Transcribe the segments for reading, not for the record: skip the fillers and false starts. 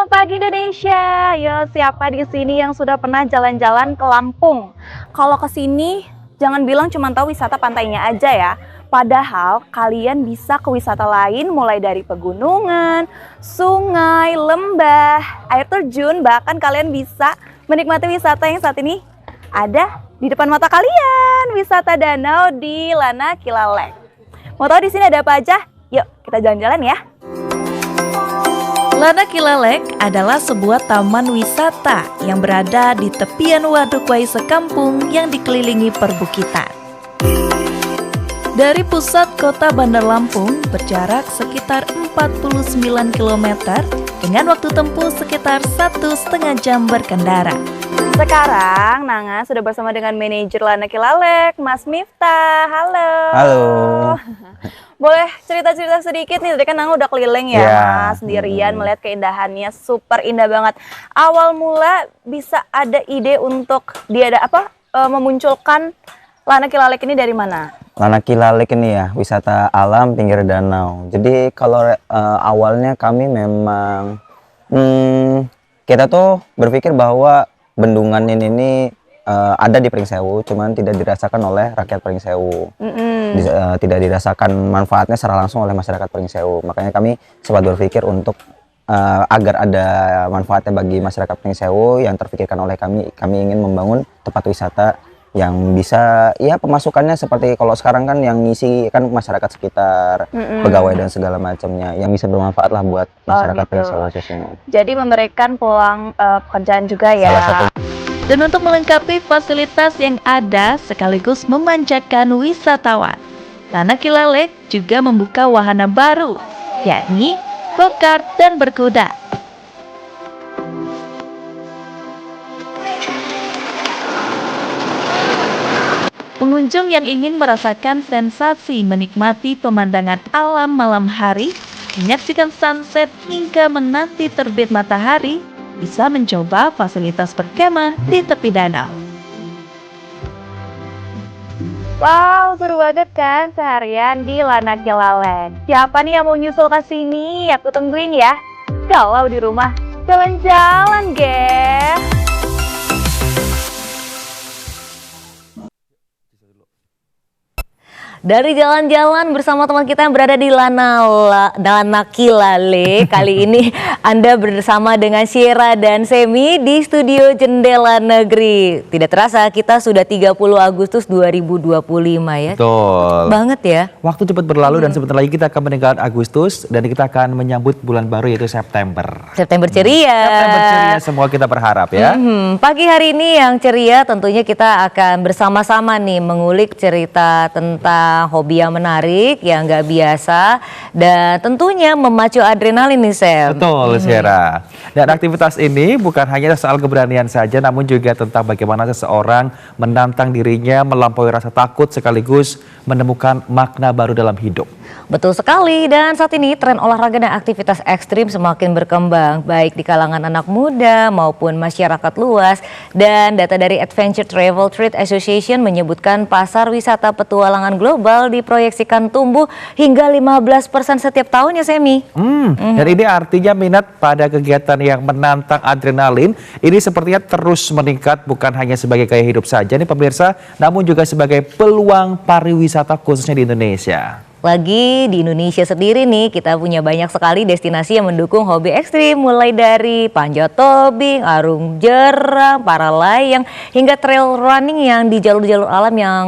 Selamat pagi Indonesia. Yo, siapa di sini yang sudah pernah jalan-jalan ke Lampung? Kalau ke sini jangan bilang cuma tahu wisata pantainya aja ya. Padahal kalian bisa ke wisata lain mulai dari pegunungan, sungai, lembah, air terjun, bahkan kalian bisa menikmati wisata yang saat ini ada di depan mata kalian, wisata danau di Lana Kilalek. Mau tahu di sini ada apa aja? Yuk, kita jalan-jalan ya. Lana Kilalek adalah sebuah taman wisata yang berada di tepian Waduk Waise Kampung yang dikelilingi perbukitan. Dari pusat kota Bandar Lampung berjarak sekitar 49 km dengan waktu tempuh sekitar 1,5 jam berkendara. Sekarang Nanga sudah bersama dengan manajer Lana Kilalek, Mas Miftah. Halo. Halo. Boleh cerita-cerita sedikit nih, tadi kan Nanga udah keliling ya, Mas, sendirian melihat keindahannya, super indah banget. Awal mula bisa ada ide untuk memunculkan Lana Kilalek ini dari mana? Lana Kilalek ini ya, wisata alam pinggir danau. Jadi kalau awalnya kami memang kita tuh berpikir bahwa bendungan ini ada di Pringsewu, cuman tidak dirasakan oleh rakyat Pringsewu. Tidak dirasakan manfaatnya secara langsung oleh masyarakat Pringsewu. Makanya kami sempat berpikir untuk agar ada manfaatnya bagi masyarakat Pringsewu, yang terpikirkan oleh kami ingin membangun tempat wisata yang bisa, ya pemasukannya seperti kalau sekarang kan yang ngisi kan masyarakat sekitar, pegawai dan segala macamnya, yang bisa bermanfaat lah buat masyarakat Pringsewu khususnya. Jadi memberikan peluang pekerjaan juga ya. Salah satu. Dan untuk melengkapi fasilitas yang ada sekaligus memanjakan wisatawan, Lana Kilalek juga membuka wahana baru, yakni go-kart dan berkuda. Pengunjung yang ingin merasakan sensasi menikmati pemandangan alam malam hari, menyaksikan sunset hingga menanti terbit matahari, bisa mencoba fasilitas berkemah di tepi danau. Wow, seru banget kan seharian di Lana Kilalek. Siapa nih yang mau nyusul ke sini? Aku tungguin ya. Kalau di rumah, jalan-jalan, guys. Dari jalan-jalan bersama teman kita yang berada di Lana Kilalek, kali ini Anda bersama dengan Syera dan Semi di studio Jendela Negeri. Tidak terasa kita sudah 30 Agustus 2025 ya. Betul. Banget ya. Waktu cepat berlalu dan sebentar lagi kita akan meninggalkan Agustus dan kita akan menyambut bulan baru yaitu September. September ceria. September ceria semua kita berharap ya. Pagi hari ini yang ceria tentunya kita akan bersama-sama nih mengulik cerita tentang hobi yang menarik, yang nggak biasa, dan tentunya memacu adrenalin nih, Sam. Betul, Syera. Dan aktivitas ini bukan hanya soal keberanian saja, namun juga tentang bagaimana seseorang menantang dirinya melampaui rasa takut sekaligus menemukan makna baru dalam hidup. Betul sekali, dan saat ini tren olahraga dan aktivitas ekstrim semakin berkembang, baik di kalangan anak muda maupun masyarakat luas. Dan data dari Adventure Travel Trade Association menyebutkan pasar wisata petualangan global diproyeksikan tumbuh hingga 15% setiap tahunnya, Semi. Dan ini artinya minat pada kegiatan yang menantang adrenalin ini sepertinya terus meningkat, bukan hanya sebagai gaya hidup saja nih pemirsa, namun juga sebagai peluang pariwisata khususnya di Indonesia. Lagi di Indonesia sendiri nih, kita punya banyak sekali destinasi yang mendukung hobi ekstrim, mulai dari panjat tebing, arung jeram, para layang, hingga trail running yang di jalur-jalur alam yang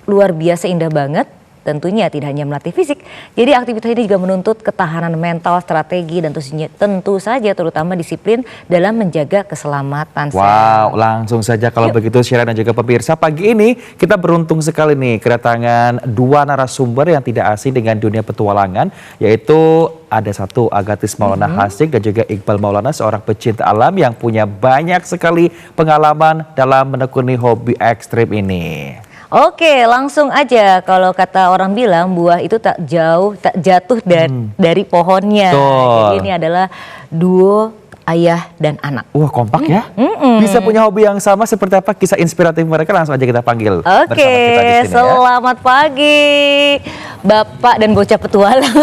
luar biasa indah banget. Tentunya tidak hanya melatih fisik, jadi aktivitas ini juga menuntut ketahanan mental, strategi, dan tentu saja terutama disiplin dalam menjaga keselamatan. Wow, langsung saja kalau begitu Syera dan juga pemirsa, pagi ini kita beruntung sekali nih kedatangan dua narasumber yang tidak asing dengan dunia petualangan, yaitu ada satu Agathis Maulana Hasik dan juga Iqbal Maulana, seorang pecinta alam yang punya banyak sekali pengalaman dalam menekuni hobi ekstrim ini. Oke, langsung aja. Kalau kata orang bilang, buah itu tak jatuh dari pohonnya. Betul. Jadi ini adalah duo ayah dan anak. Wah, kompak ya. Bisa punya hobi yang sama, seperti apa kisah inspiratif mereka, langsung aja kita panggil bersama Oke, kita di sini ya. selamat pagi Bapak dan bocah petualang.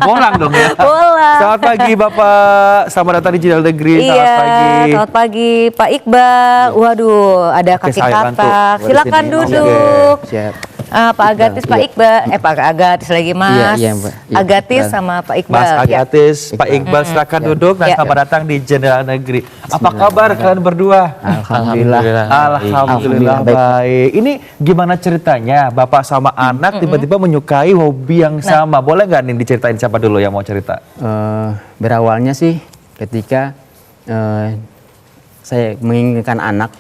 Bolang dong ya. Bolang. Selamat pagi Bapak, selamat datang di Channel Negeri. Selamat pagi. Selamat pagi Pak Iqbal. Waduh, ada Oke, kaki saya bantu. katak. Boleh Silakan sini. duduk. Siap. Pak Agatis, Pak Iqbal. Pak Agatis lagi Mas. Iya, Mbak. Iya, Agatis Iqbal. sama Pak Iqbal. Mas Ya. Agatis, Pak Iqbal, silakan duduk dan Ya. selamat datang di Jendela Negeri. Apa kabar kalian berdua? Alhamdulillah. Alhamdulillah baik. Ini gimana ceritanya Bapak sama anak tiba-tiba menyukai hobi yang sama? Boleh nggak nih diceritain, siapa dulu yang mau cerita? Berawalnya sih ketika saya menginginkan anak,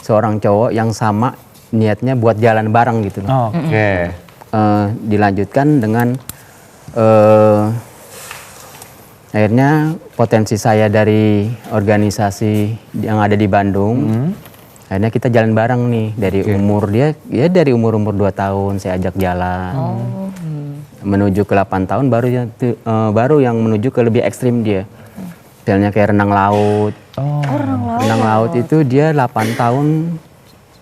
seorang cowok yang sama niatnya buat jalan bareng gitu loh. Oke. Dilanjutkan dengan akhirnya potensi saya dari organisasi yang ada di Bandung, akhirnya kita jalan bareng nih dari umur dia, ya dari umur 2 tahun saya ajak jalan, menuju ke 8 tahun baru yang menuju ke lebih ekstrim dia, misalnya kayak renang laut. Renang laut itu dia 8 tahun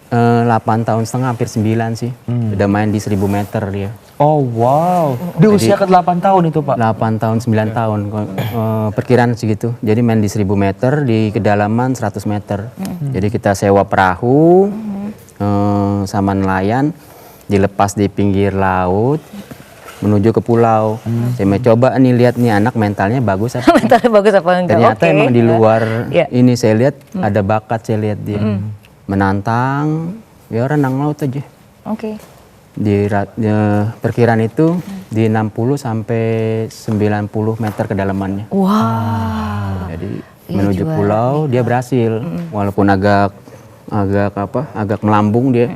8 tahun setengah, hampir 9 sih. Udah main di 1000 meter dia. Oh wow, di usia ke-8 tahun itu Pak? 8 tahun, 9 tahun, perkiraan segitu. Jadi main di 1000 meter, di kedalaman 100 meter. Jadi kita sewa perahu sama nelayan, dilepas di pinggir laut, menuju ke pulau. Saya mau coba nih, lihat nih anak mentalnya bagus apa. Mentalnya bagus apa enggak? Ternyata Oke. emang di luar Ya. ini saya lihat ada bakat, saya lihat dia. Menantang, ya renang laut aja. Oke. Perkiraan itu di 60 sampai 90 meter kedalamannya. Wow. Jadi menuju pulau dia berhasil, walaupun agak melambung dia.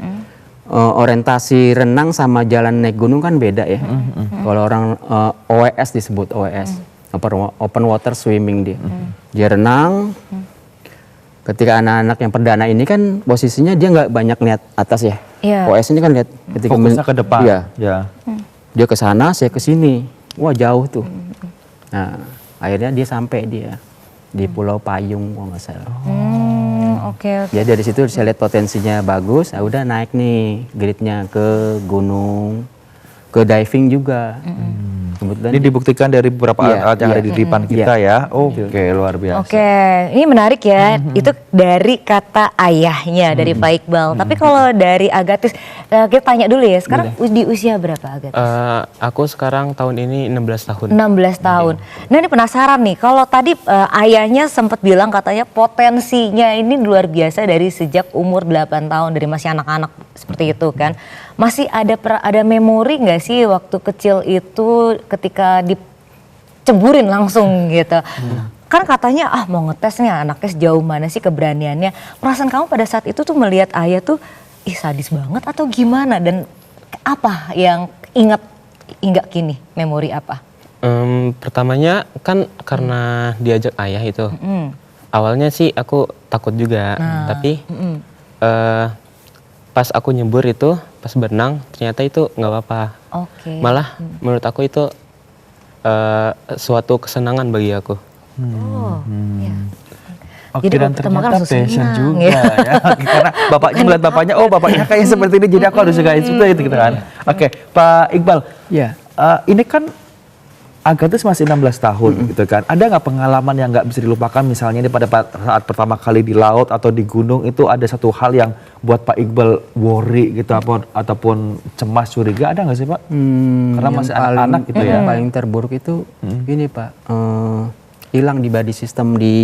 Orientasi renang sama jalan naik gunung kan beda ya. Kalau orang OWS disebut OWS, open water swimming dia. Dia renang. Ketika anak-anak yang perdana ini kan posisinya dia nggak banyak lihat atas ya. Iya. OS ini kan lihat ketika Fokusnya ke depan. Iya. Ya. Dia ke sana, saya ke sini. Wah, jauh tuh. Nah, akhirnya dia sampai dia di Pulau Payung kalau nggak salah. Oke. Ya dari situ saya lihat potensinya bagus. Ya udah naik nih gridnya ke gunung, ke diving juga. Kebetulan Ini dibuktikan dari beberapa Iya, alat yang iya. ada di depan kita ya. Oke, luar biasa. Oke, ini menarik ya. Itu dari kata ayahnya, dari Pak Iqbal. Tapi kalau dari Agatis, kita tanya dulu ya. Sekarang di usia berapa Agatis? Aku sekarang tahun ini 16 tahun. 16 tahun. Nah ini penasaran nih, kalau tadi ayahnya sempat bilang katanya potensinya ini luar biasa dari sejak umur 8 tahun, dari masih anak-anak seperti itu kan. Masih ada memori nggak sih waktu kecil itu ketika diceburin langsung gitu? Kan katanya mau ngetes nih anaknya sejauh mana sih keberaniannya. Perasaan kamu pada saat itu tuh melihat ayah tuh sadis banget atau gimana? Dan apa yang ingat hingga kini, memori apa? Pertamanya kan karena diajak ayah itu. Awalnya sih aku takut juga, tapi pas aku nyebur itu, pas berenang ternyata itu nggak apa-apa. Oke. Malah menurut aku itu suatu kesenangan bagi aku. Iya. Oke, Jadi dan pertama ternyata kan langsung passion senang, juga ya. ya. Karena bapaknya melihat bapaknya, oh bapaknya kayak seperti ini, jadi aku harus juga seperti itu gitu kan. Oke, Pak Iqbal, ya. ini kan Agatis masih 16 tahun gitu kan. Ada nggak pengalaman yang nggak bisa dilupakan, misalnya pada saat pertama kali di laut atau di gunung itu ada satu hal yang buat Pak Iqbal worry gitu ataupun cemas, curiga, ada nggak sih Pak? Karena Yang masih anak-anak gitu ya. Yang paling terburuk itu ini Pak, hilang di body system di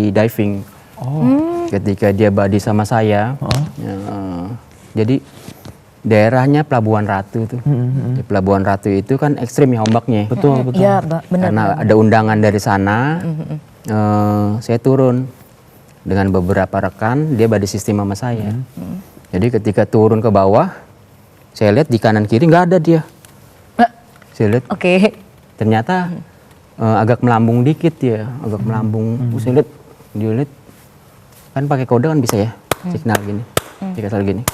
diving. Ketika dia body sama saya, jadi daerahnya Pelabuhan Ratu tuh. Di Pelabuhan Ratu itu kan ekstrim ya ombaknya. Betul. Iya, benar. Karena ada undangan dari sana, saya turun dengan beberapa rekan, dia body system sama saya. Jadi ketika turun ke bawah, saya lihat di kanan kiri nggak ada dia. Saya lihat Oke. ternyata agak melambung dikit ya, agak melambung. Saya lihat, dia lihat kan pakai kode kan bisa ya, signal gini, signal gini.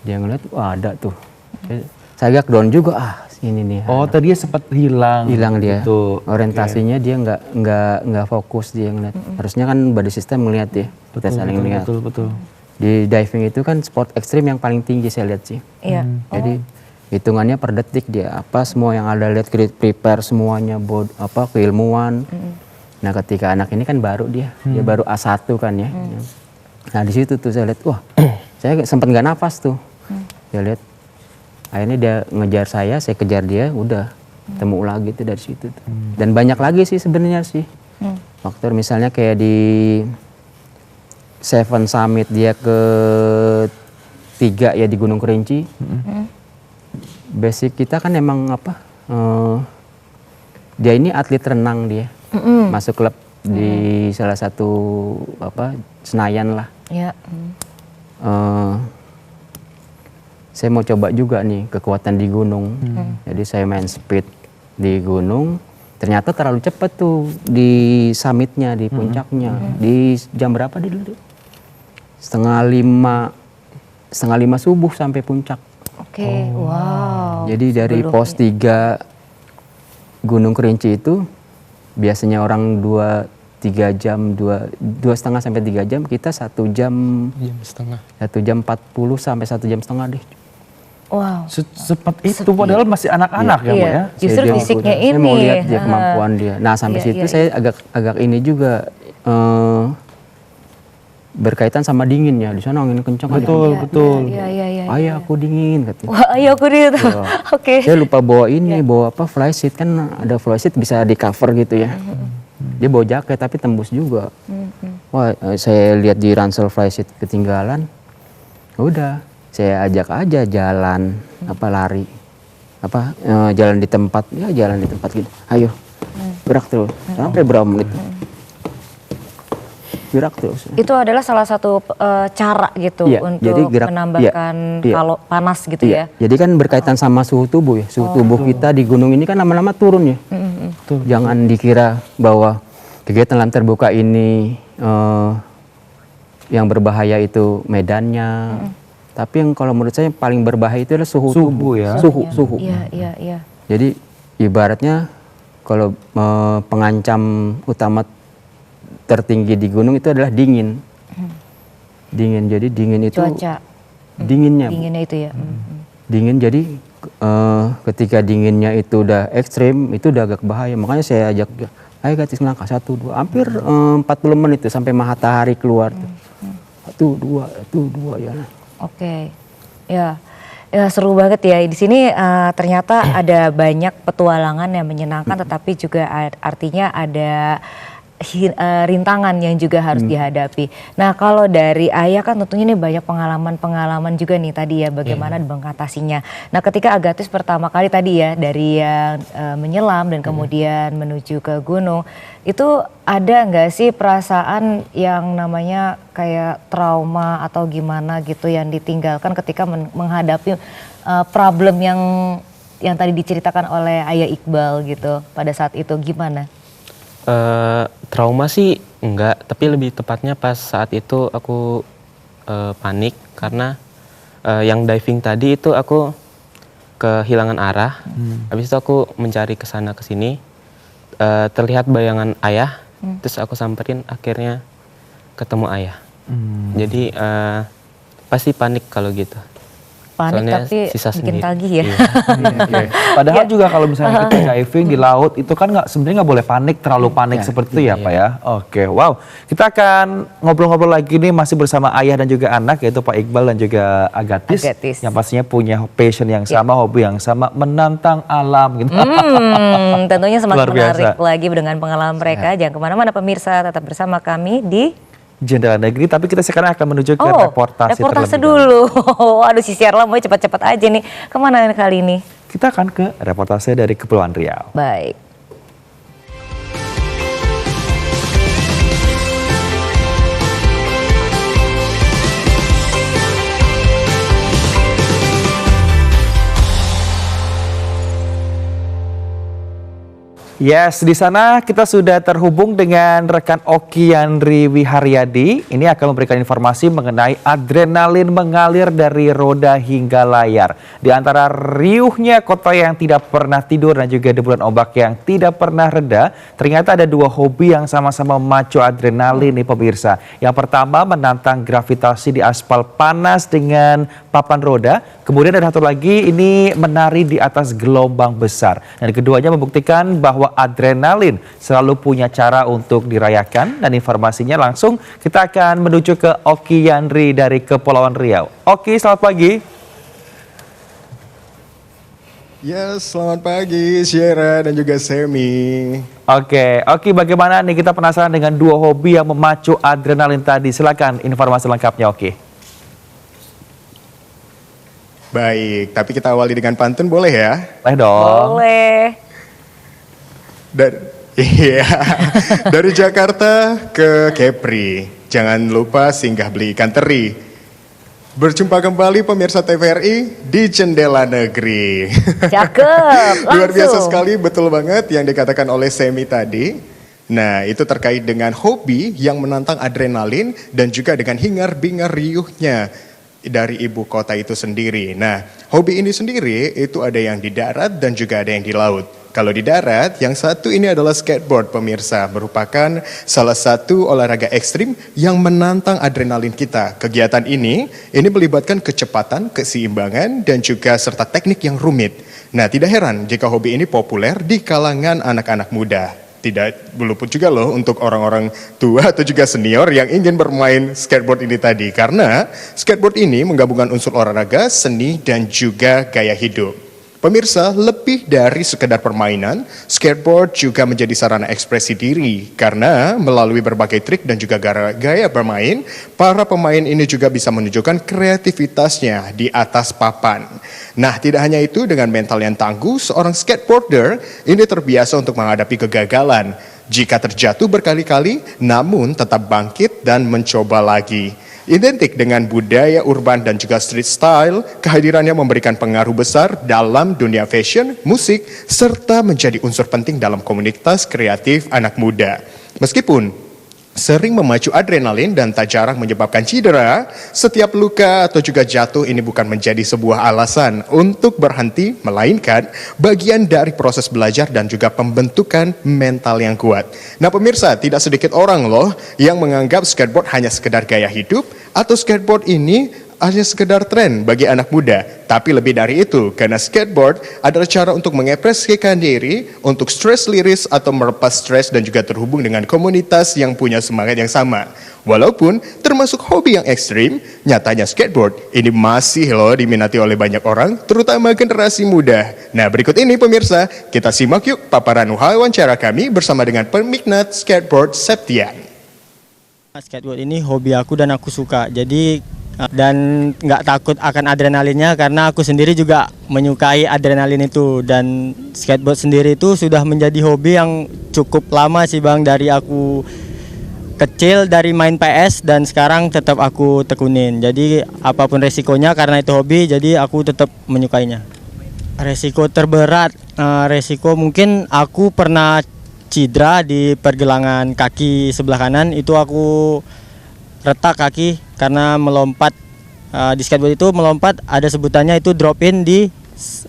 Dia ngeliat, wah ada tuh. Saya agak down juga, ini nih. Oh, tadi sempat hilang. Hilang dia. Gitu. Orientasinya dia nggak fokus dia ngeliat. Harusnya kan body system ngeliat ya. Kita saling lihat. Betul. Di diving itu kan sport ekstrim yang paling tinggi saya lihat sih. Iya. Jadi hitungannya per detik dia apa semua yang ada lihat prepare semuanya keilmuan. Nah ketika anak ini kan baru dia baru A1 kan ya. Nah di situ tuh saya lihat wah saya sempat nggak nafas tuh. Saya lihat akhirnya dia ngejar saya kejar dia udah temu lagi tuh dari situ tuh. Dan banyak lagi sih sebenarnya sih faktor misalnya kayak di Seven Summit dia ke 3 ya di Gunung Kerinci. Basic kita kan emang dia ini atlet renang dia. Masuk klub di salah satu Senayan lah. Iya. Saya mau coba juga nih kekuatan di gunung. Jadi saya main speed di gunung. Ternyata terlalu cepat tuh di summitnya, di puncaknya. Di jam berapa dia dulu? Setengah lima subuh sampai puncak. Oke, wow. Jadi dari pos 3 Gunung Kerinci itu biasanya orang 2-3 jam, 2,5 sampai 3 jam, kita 1 jam 1 jam 40 sampai 1 jam setengah deh. Wow. Secepat itu padahal masih anak-anak ya, Bu ya. Justru fisiknya Saya ini. mau lihat dia kemampuan dia. Nah sampai situ saya agak ini juga berkaitan sama dinginnya. Di sana angin kencang. Betul. Iya. Ayah aku dingin katanya. Wah, ayo aku dia tuh. Oke. Saya lupa bawa ini, bawa fly sheet kan ada fly sheet bisa di cover gitu ya. Dia bawa jaket tapi tembus juga. Wah, saya lihat di ransel fly sheet ketinggalan. Udah, saya ajak aja jalan lari. Jalan di tempat, jalan di tempat gitu. Ayo. Gerak terus. Sampai berapa menit? Gerak terus. Itu adalah salah satu cara gitu untuk jadi menambahkan kalau panas gitu ya. Jadi kan berkaitan sama suhu tubuh ya. Suhu tubuh kita di gunung ini kan lama-lama turun ya. Jangan dikira bahwa kegiatan alam terbuka ini yang berbahaya itu medannya. Tapi yang kalau menurut saya paling berbahaya itu adalah suhu tubuh ya. Suhu. Iya. Jadi ibaratnya kalau pengancam utama tertinggi di gunung itu adalah dingin. Jadi dingin itu Cuaca. Dinginnya itu ya. dingin, jadi ketika dinginnya itu udah ekstrim itu udah agak bahaya. Makanya saya ajak ayo gratis melangkah 1, 2 hampir 40 menit tuh sampai matahari keluar tuh. 1, 2 ya. Oke. Ya, seru banget ya. Di sini ternyata ada banyak petualangan yang menyenangkan, tetapi juga artinya ada rintangan yang juga harus dihadapi. Nah, kalau dari Ayah kan tentunya ini banyak pengalaman-pengalaman juga nih tadi ya, bagaimana mengatasinya. Nah, ketika Agathis pertama kali tadi ya dari yang menyelam dan kemudian menuju ke gunung, itu ada nggak sih perasaan yang namanya kayak trauma atau gimana gitu yang ditinggalkan ketika menghadapi problem yang tadi diceritakan oleh Ayah Iqbal gitu pada saat itu, gimana? Trauma sih enggak, tapi lebih tepatnya pas saat itu aku panik karena yang diving tadi itu aku kehilangan arah. Habis itu aku mencari ke sana ke sini, terlihat bayangan ayah, terus aku samperin, akhirnya ketemu ayah. Jadi pasti panik kalau gitu. Panik Soalnya tapi sisa bikin sendiri. tagih ya. Padahal juga kalau misalnya kita diving di laut itu kan sebenarnya nggak boleh panik, terlalu panik seperti itu ya Pak ya. Oke, wow. Kita akan ngobrol-ngobrol lagi nih masih bersama ayah dan juga anak, yaitu Pak Iqbal dan juga Agathis. Yang pastinya punya passion yang sama, hobi yang sama, menantang alam gitu. Tentunya semakin Luar biasa. menarik lagi dengan pengalaman mereka. Jangan kemana-mana pemirsa, tetap bersama kami di Jendela Negeri, tapi kita sekarang akan menuju ke reportase dulu. Waduh, si Sierla mau cepat-cepat aja nih. Kemana kali ini? Kita akan ke reportase dari Kepulauan Riau. Baik. Yes, di sana kita sudah terhubung dengan rekan Oki Yandri Wiharyadi. Ini akan memberikan informasi mengenai adrenalin mengalir dari roda hingga layar. Di antara riuhnya kota yang tidak pernah tidur dan juga deburan ombak yang tidak pernah reda, ternyata ada dua hobi yang sama-sama memacu adrenalin nih pemirsa. Yang pertama menantang gravitasi di aspal panas dengan papan roda. Kemudian ada satu lagi ini menari di atas gelombang besar. Dan keduanya membuktikan bahwa adrenalin selalu punya cara untuk dirayakan. Dan informasinya langsung kita akan menuju ke Oki Yandri dari Kepulauan Riau. Oki, selamat pagi. Ya, selamat pagi Syera dan juga Semi. Oki, bagaimana nih, kita penasaran dengan dua hobi yang memacu adrenalin tadi. Silakan informasi lengkapnya, Oki. Baik, tapi kita awali dengan pantun boleh ya? Boleh dong. Boleh. Iya, dari Jakarta ke Kepri. Jangan lupa singgah beli ikan teri. Berjumpa kembali pemirsa TVRI di Jendela Negeri. Cakep, Luar biasa langsung. sekali, betul banget yang dikatakan oleh Semi tadi. Nah, itu terkait dengan hobi yang menantang adrenalin dan juga dengan hingar-bingar riuhnya dari ibu kota itu sendiri. Nah, hobi ini sendiri itu ada yang di darat dan juga ada yang di laut. Kalau di darat, yang satu ini adalah skateboard pemirsa, merupakan salah satu olahraga ekstrim yang menantang adrenalin kita. Kegiatan ini melibatkan kecepatan, keseimbangan, dan juga serta teknik yang rumit. Nah, tidak heran jika hobi ini populer di kalangan anak-anak muda. Tidak luput juga loh untuk orang-orang tua atau juga senior yang ingin bermain skateboard ini tadi. Karena skateboard ini menggabungkan unsur olahraga, seni, dan juga gaya hidup. Pemirsa, lebih dari sekedar permainan, skateboard juga menjadi sarana ekspresi diri. Karena melalui berbagai trik dan juga gaya bermain, para pemain ini juga bisa menunjukkan kreativitasnya di atas papan. Nah, tidak hanya itu, dengan mental yang tangguh, seorang skateboarder ini terbiasa untuk menghadapi kegagalan. Jika terjatuh berkali-kali, namun tetap bangkit dan mencoba lagi. Identik dengan budaya urban dan juga street style, kehadirannya memberikan pengaruh besar dalam dunia fashion, musik, serta menjadi unsur penting dalam komunitas kreatif anak muda. Meskipun sering memacu adrenalin dan tak jarang menyebabkan cedera, setiap luka atau juga jatuh ini bukan menjadi sebuah alasan untuk berhenti, melainkan bagian dari proses belajar dan juga pembentukan mental yang kuat. Nah pemirsa, tidak sedikit orang loh yang menganggap skateboard hanya sekedar gaya hidup atau skateboard ini hanya sekedar tren bagi anak muda. Tapi lebih dari itu, karena skateboard adalah cara untuk mengekspresikan diri, untuk stres liris atau melepas stres dan juga terhubung dengan komunitas yang punya semangat yang sama. Walaupun termasuk hobi yang ekstrim, nyatanya skateboard ini masih loh diminati oleh banyak orang, terutama generasi muda. Nah berikut ini pemirsa, kita simak yuk paparan wawancara kami bersama dengan peminat skateboard Septian. Skateboard ini hobi aku dan aku suka, jadi dan nggak takut akan adrenalinnya karena aku sendiri juga menyukai adrenalin itu. Dan skateboard sendiri itu sudah menjadi hobi yang cukup lama sih Bang, dari aku kecil, dari main PS dan sekarang tetap aku tekunin. Jadi apapun resikonya, karena itu hobi jadi aku tetap menyukainya. Resiko terberat, resiko mungkin aku pernah cedera di pergelangan kaki sebelah kanan, itu aku retak kaki karena melompat. Di skateboard itu melompat ada sebutannya itu drop in di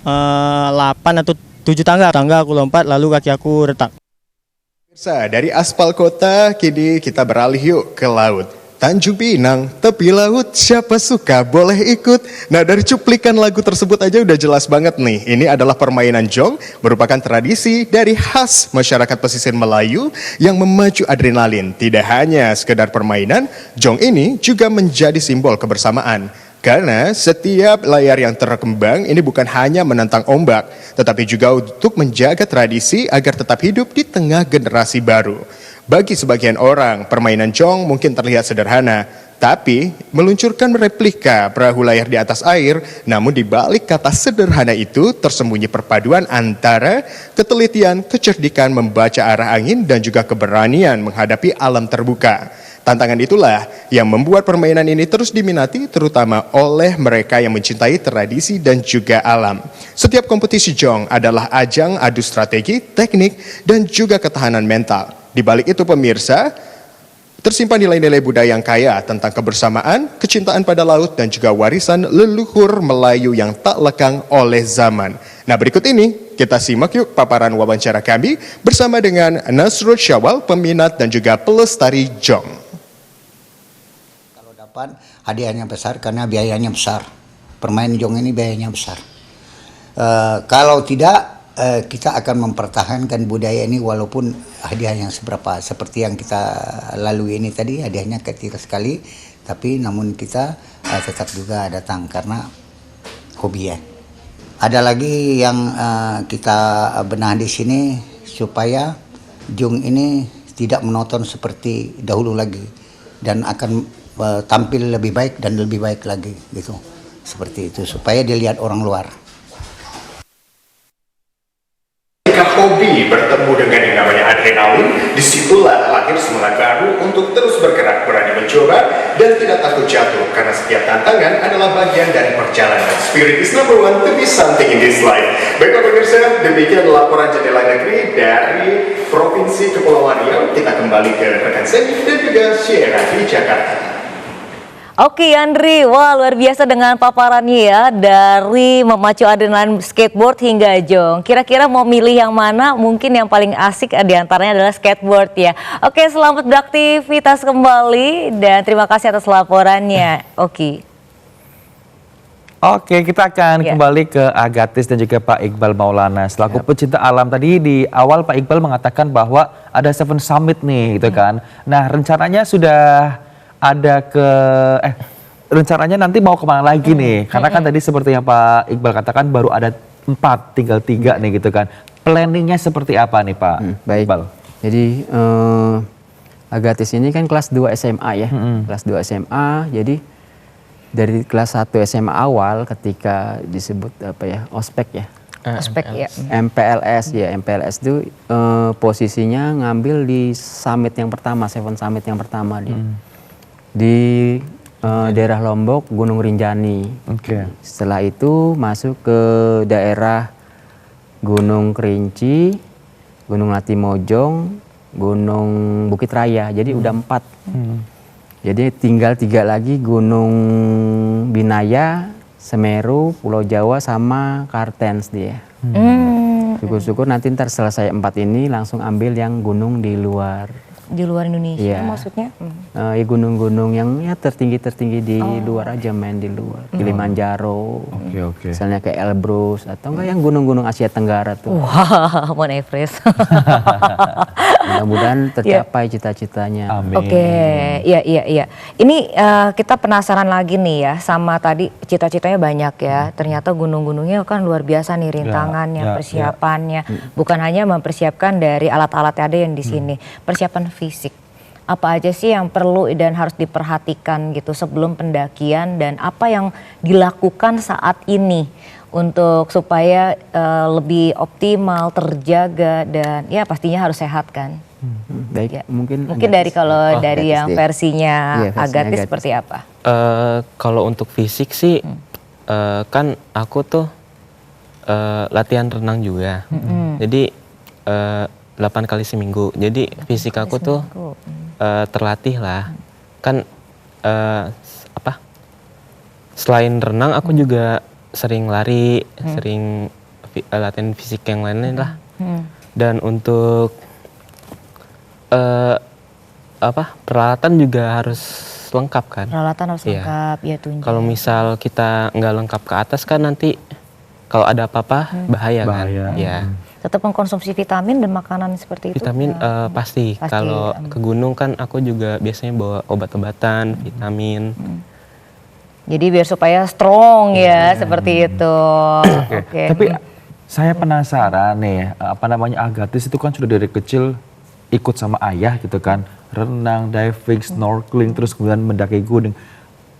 8 atau 7 tangga aku lompat lalu kaki aku retak. Pemirsa, dari aspal kota kini kita beralih yuk ke laut. Tanjung Pinang, tepi laut, siapa suka boleh ikut. Nah dari cuplikan lagu tersebut aja udah jelas banget nih. Ini adalah permainan jong, merupakan tradisi dari khas masyarakat pesisir Melayu yang memacu adrenalin. Tidak hanya sekedar permainan, jong ini juga menjadi simbol kebersamaan. Karena setiap layar yang terkembang ini bukan hanya menantang ombak, tetapi juga untuk menjaga tradisi agar tetap hidup di tengah generasi baru. Bagi sebagian orang, permainan jong mungkin terlihat sederhana, tapi meluncurkan replika perahu layar di atas air. Namun di balik kata sederhana itu tersembunyi perpaduan antara ketelitian, kecerdikan membaca arah angin, dan juga keberanian menghadapi alam terbuka. Tantangan itulah yang membuat permainan ini terus diminati, terutama oleh mereka yang mencintai tradisi dan juga alam. Setiap kompetisi jong adalah ajang adu strategi, teknik, dan juga ketahanan mental. Di balik itu pemirsa, tersimpan nilai-nilai budaya yang kaya tentang kebersamaan, kecintaan pada laut, dan juga warisan leluhur Melayu yang tak lekang oleh zaman. Nah, berikut ini kita simak yuk paparan wawancara kami bersama dengan Nasrul Syawal, peminat dan juga pelestari jong. Kalau dapat hadiahnya besar karena biayanya besar. Permain jong ini biayanya besar. Kalau tidak, kita akan mempertahankan budaya ini walaupun hadiahnya seberapa. Seperti yang kita lalui ini tadi, hadiahnya kecil sekali, tapi namun kita tetap juga datang karena hobi ya. Ada lagi yang kita benah di sini supaya jong ini tidak monoton seperti dahulu lagi dan akan tampil lebih baik dan lebih baik lagi gitu. Seperti itu supaya dilihat orang luar. Ketika hobi bertemu dengan yang namanya adrenalin, disitulah lahir semangat baru untuk terus bergerak, berani mencoba, dan tidak takut jatuh. Karena setiap tantangan adalah bagian dari perjalanan. Spirit is number one to be something in this life. Baiklah pemirsa, demikian laporan Jendela Negeri dari Provinsi Kepulauan Riau. Kita kembali ke rekan Semi dan juga Sierra di Jakarta. Oke Andri, wah luar biasa dengan paparannya ya, dari memacu adrenalin skateboard hingga jong. Kira-kira mau milih yang mana? Mungkin yang paling asik diantaranya adalah skateboard ya. Oke, selamat beraktivitas kembali dan terima kasih atas laporannya. Oke, kita akan kembali ke Agatis dan juga Pak Iqbal Maulana. Selaku pecinta alam, tadi di awal Pak Iqbal mengatakan bahwa ada Seven Summit nih gitu kan. Nah, rencananya sudah ada rencananya nanti mau kemana lagi nih? Karena kan tadi seperti yang Pak Iqbal katakan baru ada 4, tinggal 3 nih gitu kan. Planningnya seperti apa nih Pak Baik. Iqbal? Jadi Agatis ini kan kelas 2 SMA ya. Kelas 2 SMA, jadi dari kelas 1 SMA awal ketika disebut ospek ya. ospek ya. MPLS ya, MPLS itu posisinya ngambil di summit yang pertama, Seven Summit yang pertama dia. Di daerah Lombok, Gunung Rinjani. Setelah itu masuk ke daerah Gunung Kerinci, Gunung Latimojong, Gunung Bukit Raya. Jadi udah 4. Jadi tinggal 3 lagi, Gunung Binaya, Semeru, Pulau Jawa, sama Kartens dia. Syukur-syukur nanti ntar selesai 4 ini langsung ambil yang gunung di luar. Di luar Indonesia maksudnya? Ya gunung-gunung yang ya tertinggi-tertinggi di luar aja, main di luar. Kilimanjaro, misalnya kayak Elbrus, atau enggak yang gunung-gunung Asia Tenggara tuh. Wah, Mount Everest. Mudah-mudahan tercapai cita-citanya. Oke, iya. Ini kita penasaran lagi nih ya, sama tadi cita-citanya banyak ya. Ternyata gunung-gunungnya kan luar biasa nih rintangannya, persiapannya. Bukan hanya mempersiapkan dari alat-alat ada yang di sini, persiapan fisik. Apa aja sih yang perlu dan harus diperhatikan gitu sebelum pendakian, dan apa yang dilakukan saat ini untuk supaya lebih optimal, terjaga, dan ya pastinya harus sehat kan? Baik, ya. Mungkin dari kalau dari yang versinya Agatis seperti apa? Kalau untuk fisik sih kan aku tuh latihan renang juga. Jadi 8 kali seminggu. Jadi fisik aku tuh terlatih lah. Kan selain renang aku juga sering lari, sering latihan fisik yang lain-lain lah. Dan untuk peralatan juga harus lengkap kan. Peralatan harus lengkap, ya tunjuk. Kalau misal kita nggak lengkap ke atas kan nanti kalau ada apa-apa bahaya kan. Ya. Tetap mengkonsumsi vitamin dan makanan seperti itu. Vitamin pasti. Kalau ke gunung kan aku juga biasanya bawa obat-obatan, vitamin. Jadi biar supaya strong ya, seperti itu. Tapi saya penasaran nih, Agatis itu kan sudah dari kecil ikut sama ayah gitu kan. renang, diving, snorkeling, terus kemudian mendaki gunung.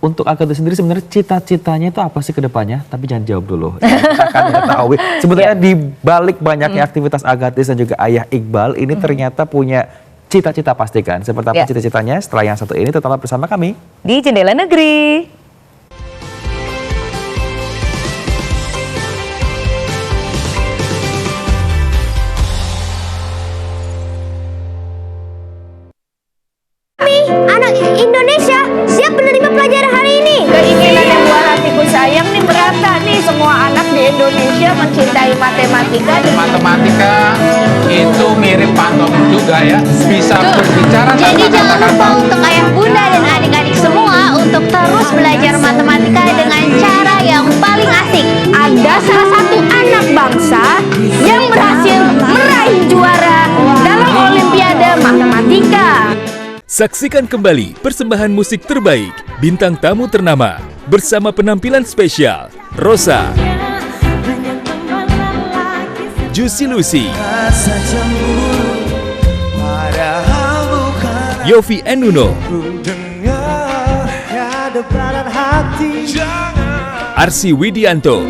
Untuk Agatis sendiri sebenarnya cita-citanya itu apa sih ke depannya? Tapi jangan jawab dulu. Kita akan mengetahui. Sebenarnya di balik banyaknya aktivitas Agatis dan juga Ayah Iqbal ini ternyata punya cita-cita pastikan. Seperti apa cita-citanya? Setelah yang satu ini tetaplah bersama kami Di Jendela Negeri. Anak Indonesia siap menerima pelajaran hari ini. Keinginan yang buat hatiku sayang nih berasa nih semua anak di Indonesia mencintai matematika. Matematika itu mirip pantun juga ya, bisa berbicara Jadi tanpa jangan lupa kata-kata. untuk ayah bunda dan adik-adik semua untuk terus belajar matematika dengan cara yang paling asik. Ada salah satu anak bangsa yang berhasil meraih juara dalam Olimpiade Matematika. Saksikan kembali persembahan musik terbaik bintang tamu ternama bersama penampilan spesial Rosa, Juicy Lucy, Yofi and Nuno, Arsi Widianto,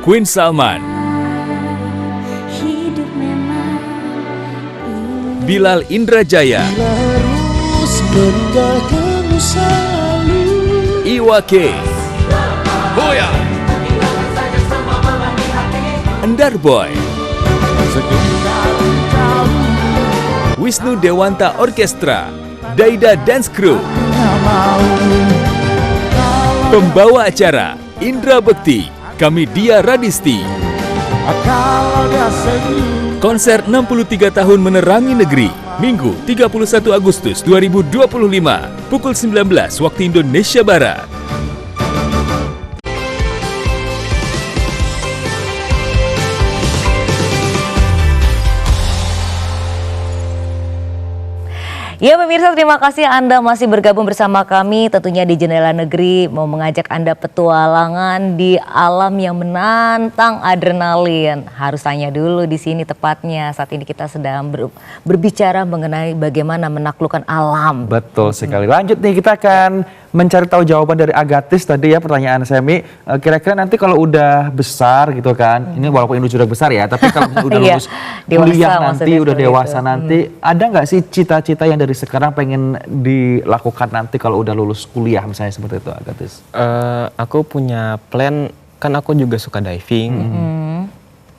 Queen Salman, Bilal Indrajaya, Iwa K, Endar Boy, Wisnu Dewanta Orkestra, Daida Dance Crew, pembawa acara Indra Bekti, kami Dia Radisti. Konser 63 tahun menerangi negeri, Minggu 31 Agustus 2025, pukul 19 waktu Indonesia Barat. Ya pemirsa, terima kasih Anda masih bergabung bersama kami tentunya di Jendela Negeri, mau mengajak Anda petualangan di alam yang menantang adrenalin. Harus tanya dulu di sini tepatnya, saat ini kita sedang berbicara mengenai bagaimana menaklukkan alam. Betul sekali. Lanjut nih, kita akan mencari tahu jawaban dari Agatis tadi ya, pertanyaan Semi. Kira-kira nanti kalau udah besar gitu kan, ini walaupun ini sudah besar ya, tapi kalau udah lulus kuliah nanti, udah dewasa nanti, ada nggak sih cita-cita yang dari sekarang pengen dilakukan nanti kalau udah lulus kuliah misalnya seperti itu, Agatis? Aku punya plan, kan aku juga suka diving,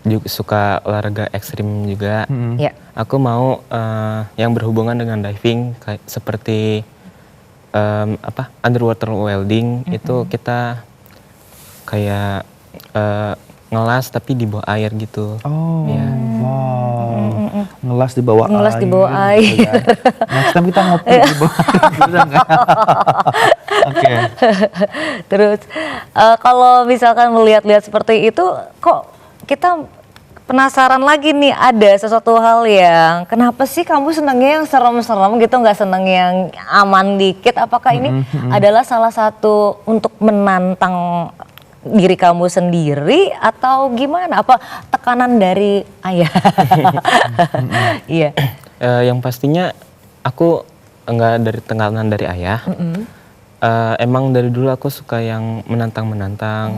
juga suka olahraga ekstrim juga. Ya. Aku mau yang berhubungan dengan diving, kayak seperti underwater welding. Itu kita kayak ngelas tapi di bawah air gitu. Oh, ya. wow. Ngelas di bawah air. Ngelas di bawah air. Gitu kan. Next time kita ngopi di bawah air. Bisa nggak? Oke. Terus kalau misalkan melihat-lihat seperti itu, kok kita penasaran lagi nih, ada sesuatu hal yang kenapa sih kamu senangnya yang serem-serem gitu, nggak seneng yang aman dikit? Apakah ini adalah salah satu untuk menantang diri kamu sendiri atau gimana? Apa tekanan dari ayah? Iya. Yang pastinya aku enggak dari tekanan dari ayah. Emang dari dulu aku suka yang menantang-menantang.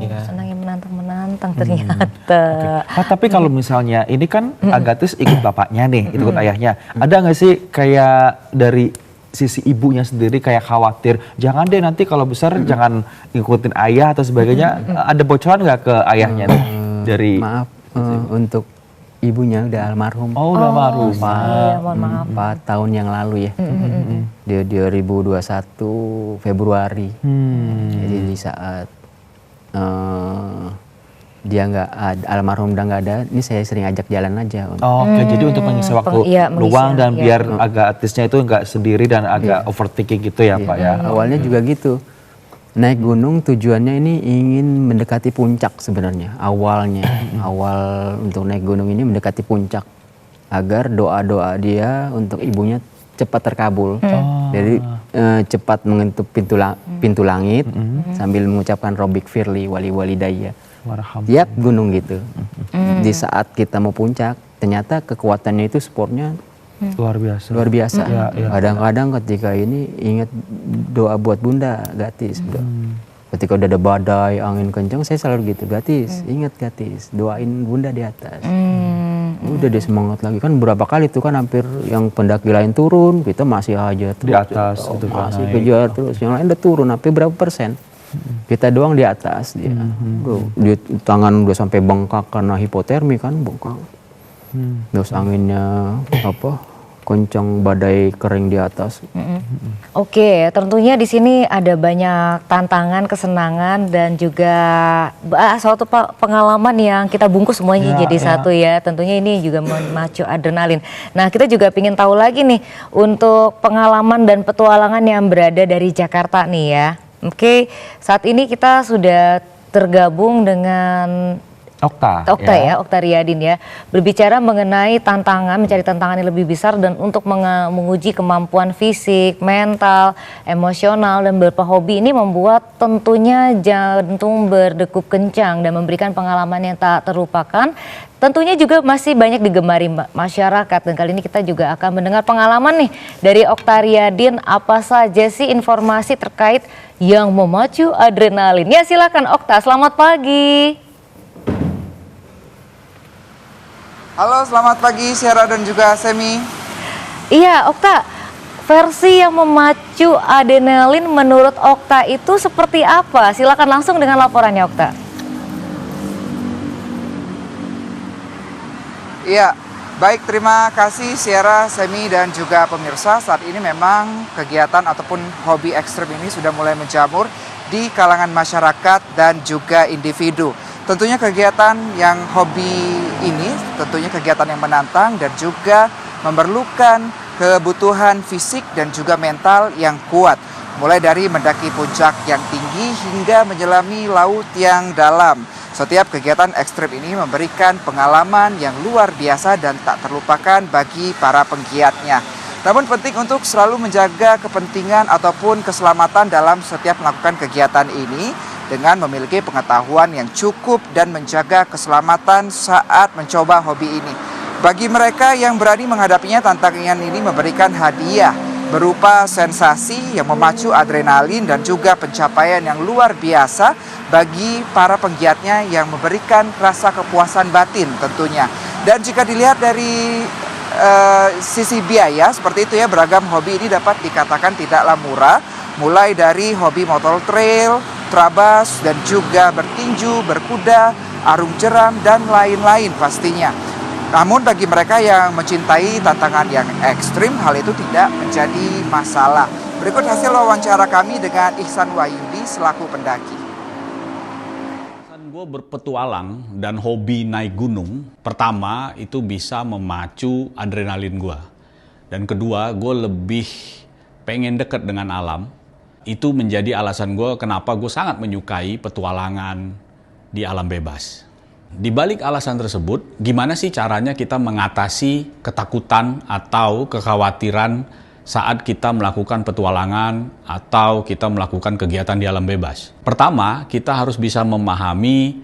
Ya. Senang yang menantang-menantang ternyata. Tapi kalau misalnya ini kan Agatis ikut bapaknya nih, ikut ayahnya. Ada nggak sih kayak dari sisi ibunya sendiri kayak khawatir, jangan deh nanti kalau besar jangan ikutin ayah atau sebagainya. Ada bocoran nggak ke ayahnya nih dari? Maaf, untuk ibunya udah almarhum. Oh, udah almarhum. Iya, mohon maaf. 4 tahun yang lalu ya. Dia 2021 Februari. Jadi di saat dia nggak ada, almarhum udah nggak ada, ini saya sering ajak jalan aja. Oke, jadi untuk mengisi waktu luang dan biar Agatisnya itu nggak sendiri dan agak overthinking gitu ya Pak ya. Awalnya juga gitu. Naik gunung tujuannya ini ingin mendekati puncak sebenarnya. Awalnya, awal untuk naik gunung ini mendekati puncak agar doa-doa dia untuk ibunya cepat terkabul. Jadi cepat mengetuk pintu langit sambil mengucapkan Robik Firli wali-wali daya. tiap gunung gitu. Di saat kita mau puncak, ternyata kekuatannya itu sportnya Luar biasa. luar biasa. Ya. Kadang-kadang ketika ini ingat doa buat Bunda Gatis. Ketika udah ada badai, angin kencang, saya selalu gitu, Gatis, ingat Gatis, doain Bunda di atas. Udah dia semangat lagi, kan berapa kali tuh kan hampir yang pendaki lain turun, kita masih aja terus, Di atas gitu kan, masih naik. kejar terus, yang lain udah turun, sampai berapa persen? Kita doang di atas dia. Dia tangan udah sampai bengkak karena hipotermi kan, bengkak. Terus anginnya kencang, badai kering di atas. Oke, tentunya di sini ada banyak tantangan, kesenangan, dan juga suatu pengalaman yang kita bungkus semuanya jadi satu ya. Tentunya ini juga memacu adrenalin. Nah, kita juga ingin tahu lagi nih untuk pengalaman dan petualangan yang berada dari Jakarta nih ya. Oke, saat ini kita sudah tergabung dengan Okta Riyadin ya, berbicara mengenai tantangan, mencari tantangan yang lebih besar dan untuk menguji kemampuan fisik, mental, emosional, dan beberapa hobi ini membuat tentunya jantung berdegup kencang dan memberikan pengalaman yang tak terlupakan. Tentunya juga masih banyak digemari masyarakat, dan kali ini kita juga akan mendengar pengalaman nih dari Okta Riyadin, apa saja sih informasi terkait yang memacu adrenalin. Ya silakan Okta, selamat pagi. Halo, selamat pagi Syara dan juga Semi. Iya, Okta, versi yang memacu adrenalin menurut Okta itu seperti apa? Silakan langsung dengan laporannya, Okta. Iya, baik, terima kasih Syara, Semi, dan juga pemirsa. Saat ini memang kegiatan ataupun hobi ekstrim ini sudah mulai menjamur di kalangan masyarakat dan juga individu. Tentunya kegiatan yang hobi ini tentunya kegiatan yang menantang dan juga memerlukan kebutuhan fisik dan juga mental yang kuat. Mulai dari mendaki puncak yang tinggi hingga menyelami laut yang dalam. Setiap kegiatan ekstrim ini memberikan pengalaman yang luar biasa dan tak terlupakan bagi para penggiatnya. Namun penting untuk selalu menjaga kepentingan ataupun keselamatan dalam setiap melakukan kegiatan ini dengan memiliki pengetahuan yang cukup dan menjaga keselamatan saat mencoba hobi ini. Bagi mereka yang berani menghadapinya, tantangan ini memberikan hadiah berupa sensasi yang memacu adrenalin dan juga pencapaian yang luar biasa bagi para penggiatnya yang memberikan rasa kepuasan batin tentunya. Dan jika dilihat dari sisi biaya seperti itu ya, beragam hobi ini dapat dikatakan tidaklah murah, mulai dari hobi motor trail, trabas, dan juga bertinju, berkuda, arung jeram, dan lain-lain pastinya. Namun bagi mereka yang mencintai tantangan yang ekstrim, hal itu tidak menjadi masalah. Berikut hasil wawancara kami dengan Ihsan Wahyudi selaku pendaki. Gue berpetualang dan hobi naik gunung, pertama itu bisa memacu adrenalin gue. Dan kedua, gue lebih pengen dekat dengan alam. Itu menjadi alasan gue kenapa gue sangat menyukai petualangan di alam bebas. Di balik alasan tersebut, gimana sih caranya kita mengatasi ketakutan atau kekhawatiran saat kita melakukan petualangan atau kita melakukan kegiatan di alam bebas? Pertama, kita harus bisa memahami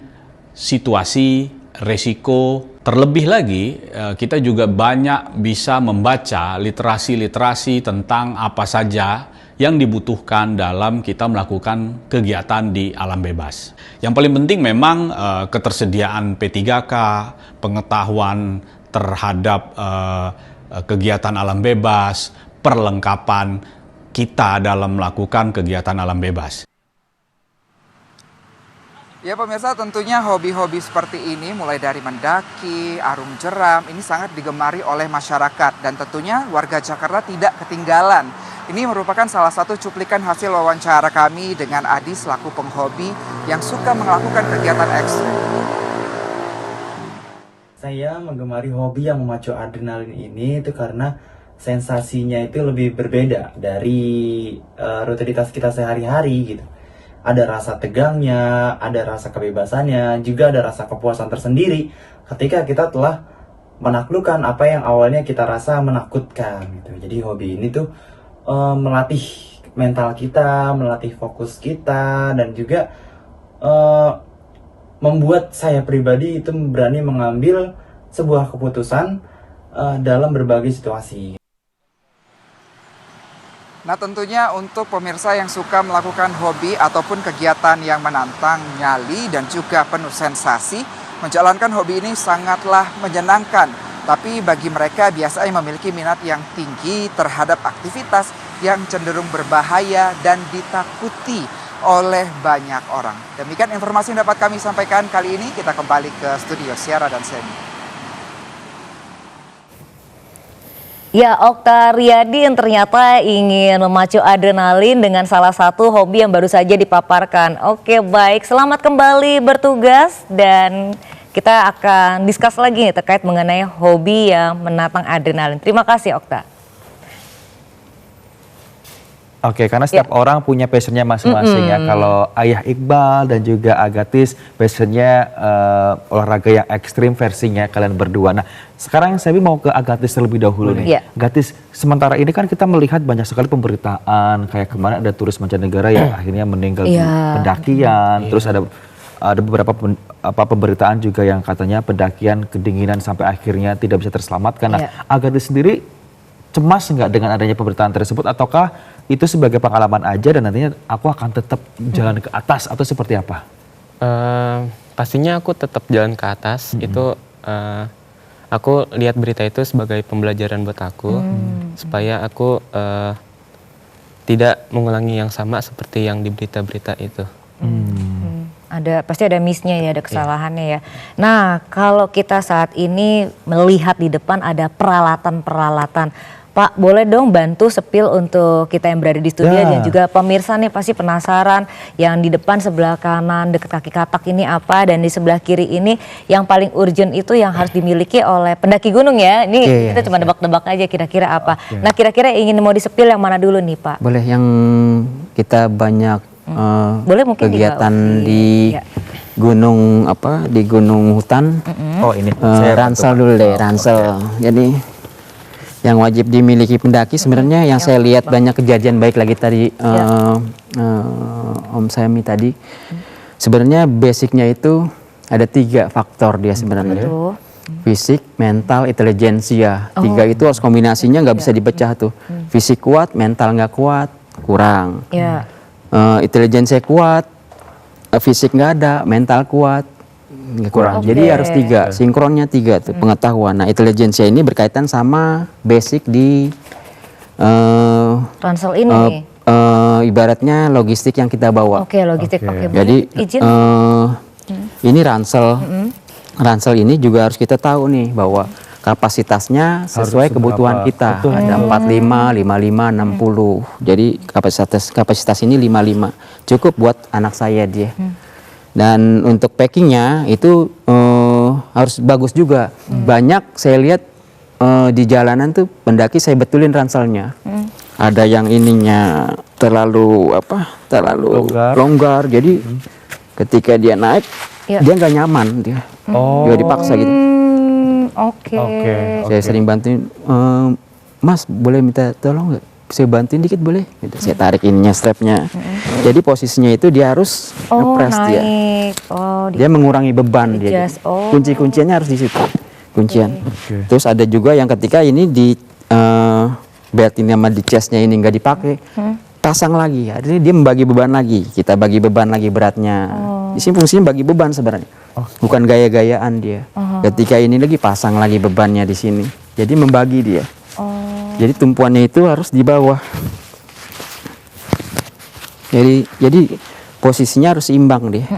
situasi, resiko. Terlebih lagi, kita juga banyak bisa membaca literasi-literasi tentang apa saja yang dibutuhkan dalam kita melakukan kegiatan di alam bebas. Yang paling penting memang ketersediaan P3K, pengetahuan terhadap kegiatan alam bebas, perlengkapan kita dalam melakukan kegiatan alam bebas. Ya pemirsa, tentunya hobi-hobi seperti ini mulai dari mendaki, arung jeram, ini sangat digemari oleh masyarakat. Dan tentunya warga Jakarta tidak ketinggalan. Ini merupakan salah satu cuplikan hasil wawancara kami dengan Adi selaku penghobi yang suka melakukan kegiatan ekstrim. Saya menggemari hobi yang memacu adrenalin ini itu karena sensasinya itu lebih berbeda dari rutinitas kita sehari-hari gitu. Ada rasa tegangnya, ada rasa kebebasannya, juga ada rasa kepuasan tersendiri ketika kita telah menaklukkan apa yang awalnya kita rasa menakutkan gitu. Jadi hobi ini tuh melatih mental kita, melatih fokus kita, dan juga membuat saya pribadi itu berani mengambil sebuah keputusan dalam berbagai situasi. Nah tentunya untuk pemirsa yang suka melakukan hobi ataupun kegiatan yang menantang nyali dan juga penuh sensasi, menjalankan hobi ini sangatlah menyenangkan. Tapi bagi mereka biasanya memiliki minat yang tinggi terhadap aktivitas yang cenderung berbahaya dan ditakuti oleh banyak orang. Demikian informasi yang dapat kami sampaikan kali ini. Kita kembali ke studio Siara dan Semi. Ya, Okta Riyadi yang ternyata ingin memacu adrenalin dengan salah satu hobi yang baru saja dipaparkan. Oke, baik. Selamat kembali bertugas dan kita akan discuss lagi nih terkait mengenai hobi yang menantang adrenalin. Terima kasih, Okta. Oke, karena setiap orang punya passionnya masing-masing ya. Kalau Ayah Iqbal dan juga Agatis passionnya olahraga yang ekstrim versinya kalian berdua. Nah, sekarang saya mau ke Agatis terlebih dahulu nih. Agatis, sementara ini kan kita melihat banyak sekali pemberitaan kayak kemarin ada turis mancanegara yang akhirnya meninggal di pendakian. Terus ada beberapa pemberitaan juga yang katanya pendakian kedinginan sampai akhirnya tidak bisa terselamatkan. Nah, Agatis sendiri cemas nggak dengan adanya pemberitaan tersebut ataukah itu sebagai pengalaman aja dan nantinya aku akan tetap jalan ke atas atau seperti apa? Pastinya aku tetap jalan ke atas. Itu aku lihat berita itu sebagai pembelajaran buat aku supaya aku tidak mengulangi yang sama seperti yang di berita-berita itu. Pasti ada miss-nya ya, ada kesalahannya ya. Nah, kalau kita saat ini melihat di depan ada peralatan-peralatan. Pak, boleh dong bantu sepil untuk kita yang berada di studio dan juga pemirsa nih pasti penasaran yang di depan sebelah kanan dekat kaki katak ini apa dan di sebelah kiri ini yang paling urgent itu yang harus dimiliki oleh pendaki gunung ya. Ini kita cuma nebak-nebak aja kira-kira apa. Nah, kira-kira ingin mau disepil yang mana dulu nih, Pak? Boleh yang kita banyak boleh mungkin kegiatan di gunung di gunung hutan. Oh, ini Ransel dulu deh, Ransel. Jadi yang wajib dimiliki pendaki sebenarnya yang saya lihat banyak kejadian baik lagi tadi Om Semi tadi. Sebenarnya basicnya itu ada 3 faktor dia sebenarnya. Fisik, mental, intelijensia. 3 itu harus kombinasinya nggak bisa dipecah tuh. Fisik kuat, mental nggak kuat, kurang. Intelijensia kuat, fisik nggak ada, mental kuat, kurang. Jadi harus 3, sinkronnya 3 tuh pengetahuan. Nah, intelijensia ini berkaitan sama basic di Ransel ini. Ibaratnya logistik yang kita bawa. Logistik pakai. Jadi ini Ransel. Ransel ini juga harus kita tahu nih bahwa kapasitasnya sesuai kebutuhan kita. Ada 45, 55, 60. Jadi kapasitas ini 55. Cukup buat anak saya dia. Dan untuk packingnya itu harus bagus juga. Banyak saya lihat di jalanan tuh pendaki saya betulin ranselnya. Ada yang ininya terlalu longgar. Jadi ketika dia naik dia nggak nyaman dia. Dia dipaksa gitu. Saya sering bantuin, Mas boleh minta tolong nggak? Saya bantuin dikit boleh? Gitu. Saya tarik ininya strapnya. Jadi posisinya itu dia harus ngepres dia. Dia mengurangi beban dia. Kunci-kunciannya harus di situ. Kuncian. Terus ada juga yang ketika ini di belt ini sama di chestnya ini nggak dipakai, pasang lagi. Jadi dia membagi beban lagi. Kita bagi beban lagi beratnya. Di sini fungsinya bagi beban sebenarnya. Bukan gaya-gayaan dia. Ketika ini lagi pasang lagi bebannya di sini. Jadi membagi dia. Jadi tumpuannya itu harus di bawah. Jadi posisinya harus imbang dia.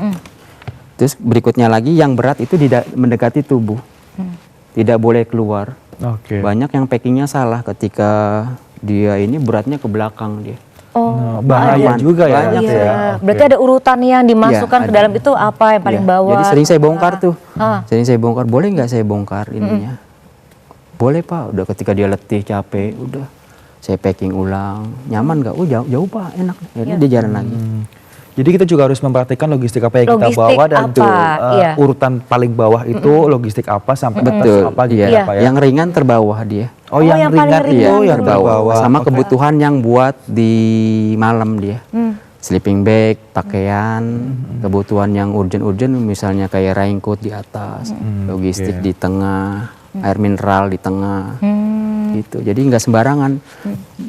Terus berikutnya lagi yang berat itu tidak mendekati tubuh. Tidak boleh keluar. Banyak yang packingnya salah ketika dia ini beratnya ke belakang dia. Bahaya juga ya. Banyak ya. Berarti ada urutan yang dimasukkan ke dalam itu apa yang paling bawah? Jadi sering saya bongkar tuh. Sering saya bongkar. Boleh nggak saya bongkar ininya? Boleh Pak. Udah ketika dia letih, capek, udah saya packing ulang. Nyaman nggak? Oh jauh Pak, enak. Akhirnya dia jalan lagi. Jadi kita juga harus memperhatikan logistik apa yang kita bawa dan urutan paling bawah itu logistik apa sampai atas apa gitu ya. Yang ringan terbawah dia. Oh yang ringan itu yang terbawah. Sama kebutuhan yang buat di malam dia. sleeping bag, pakaian, kebutuhan yang urgent-urgent misalnya kayak raincoat di atas, logistik di tengah, air mineral di tengah, gitu. Jadi nggak sembarangan.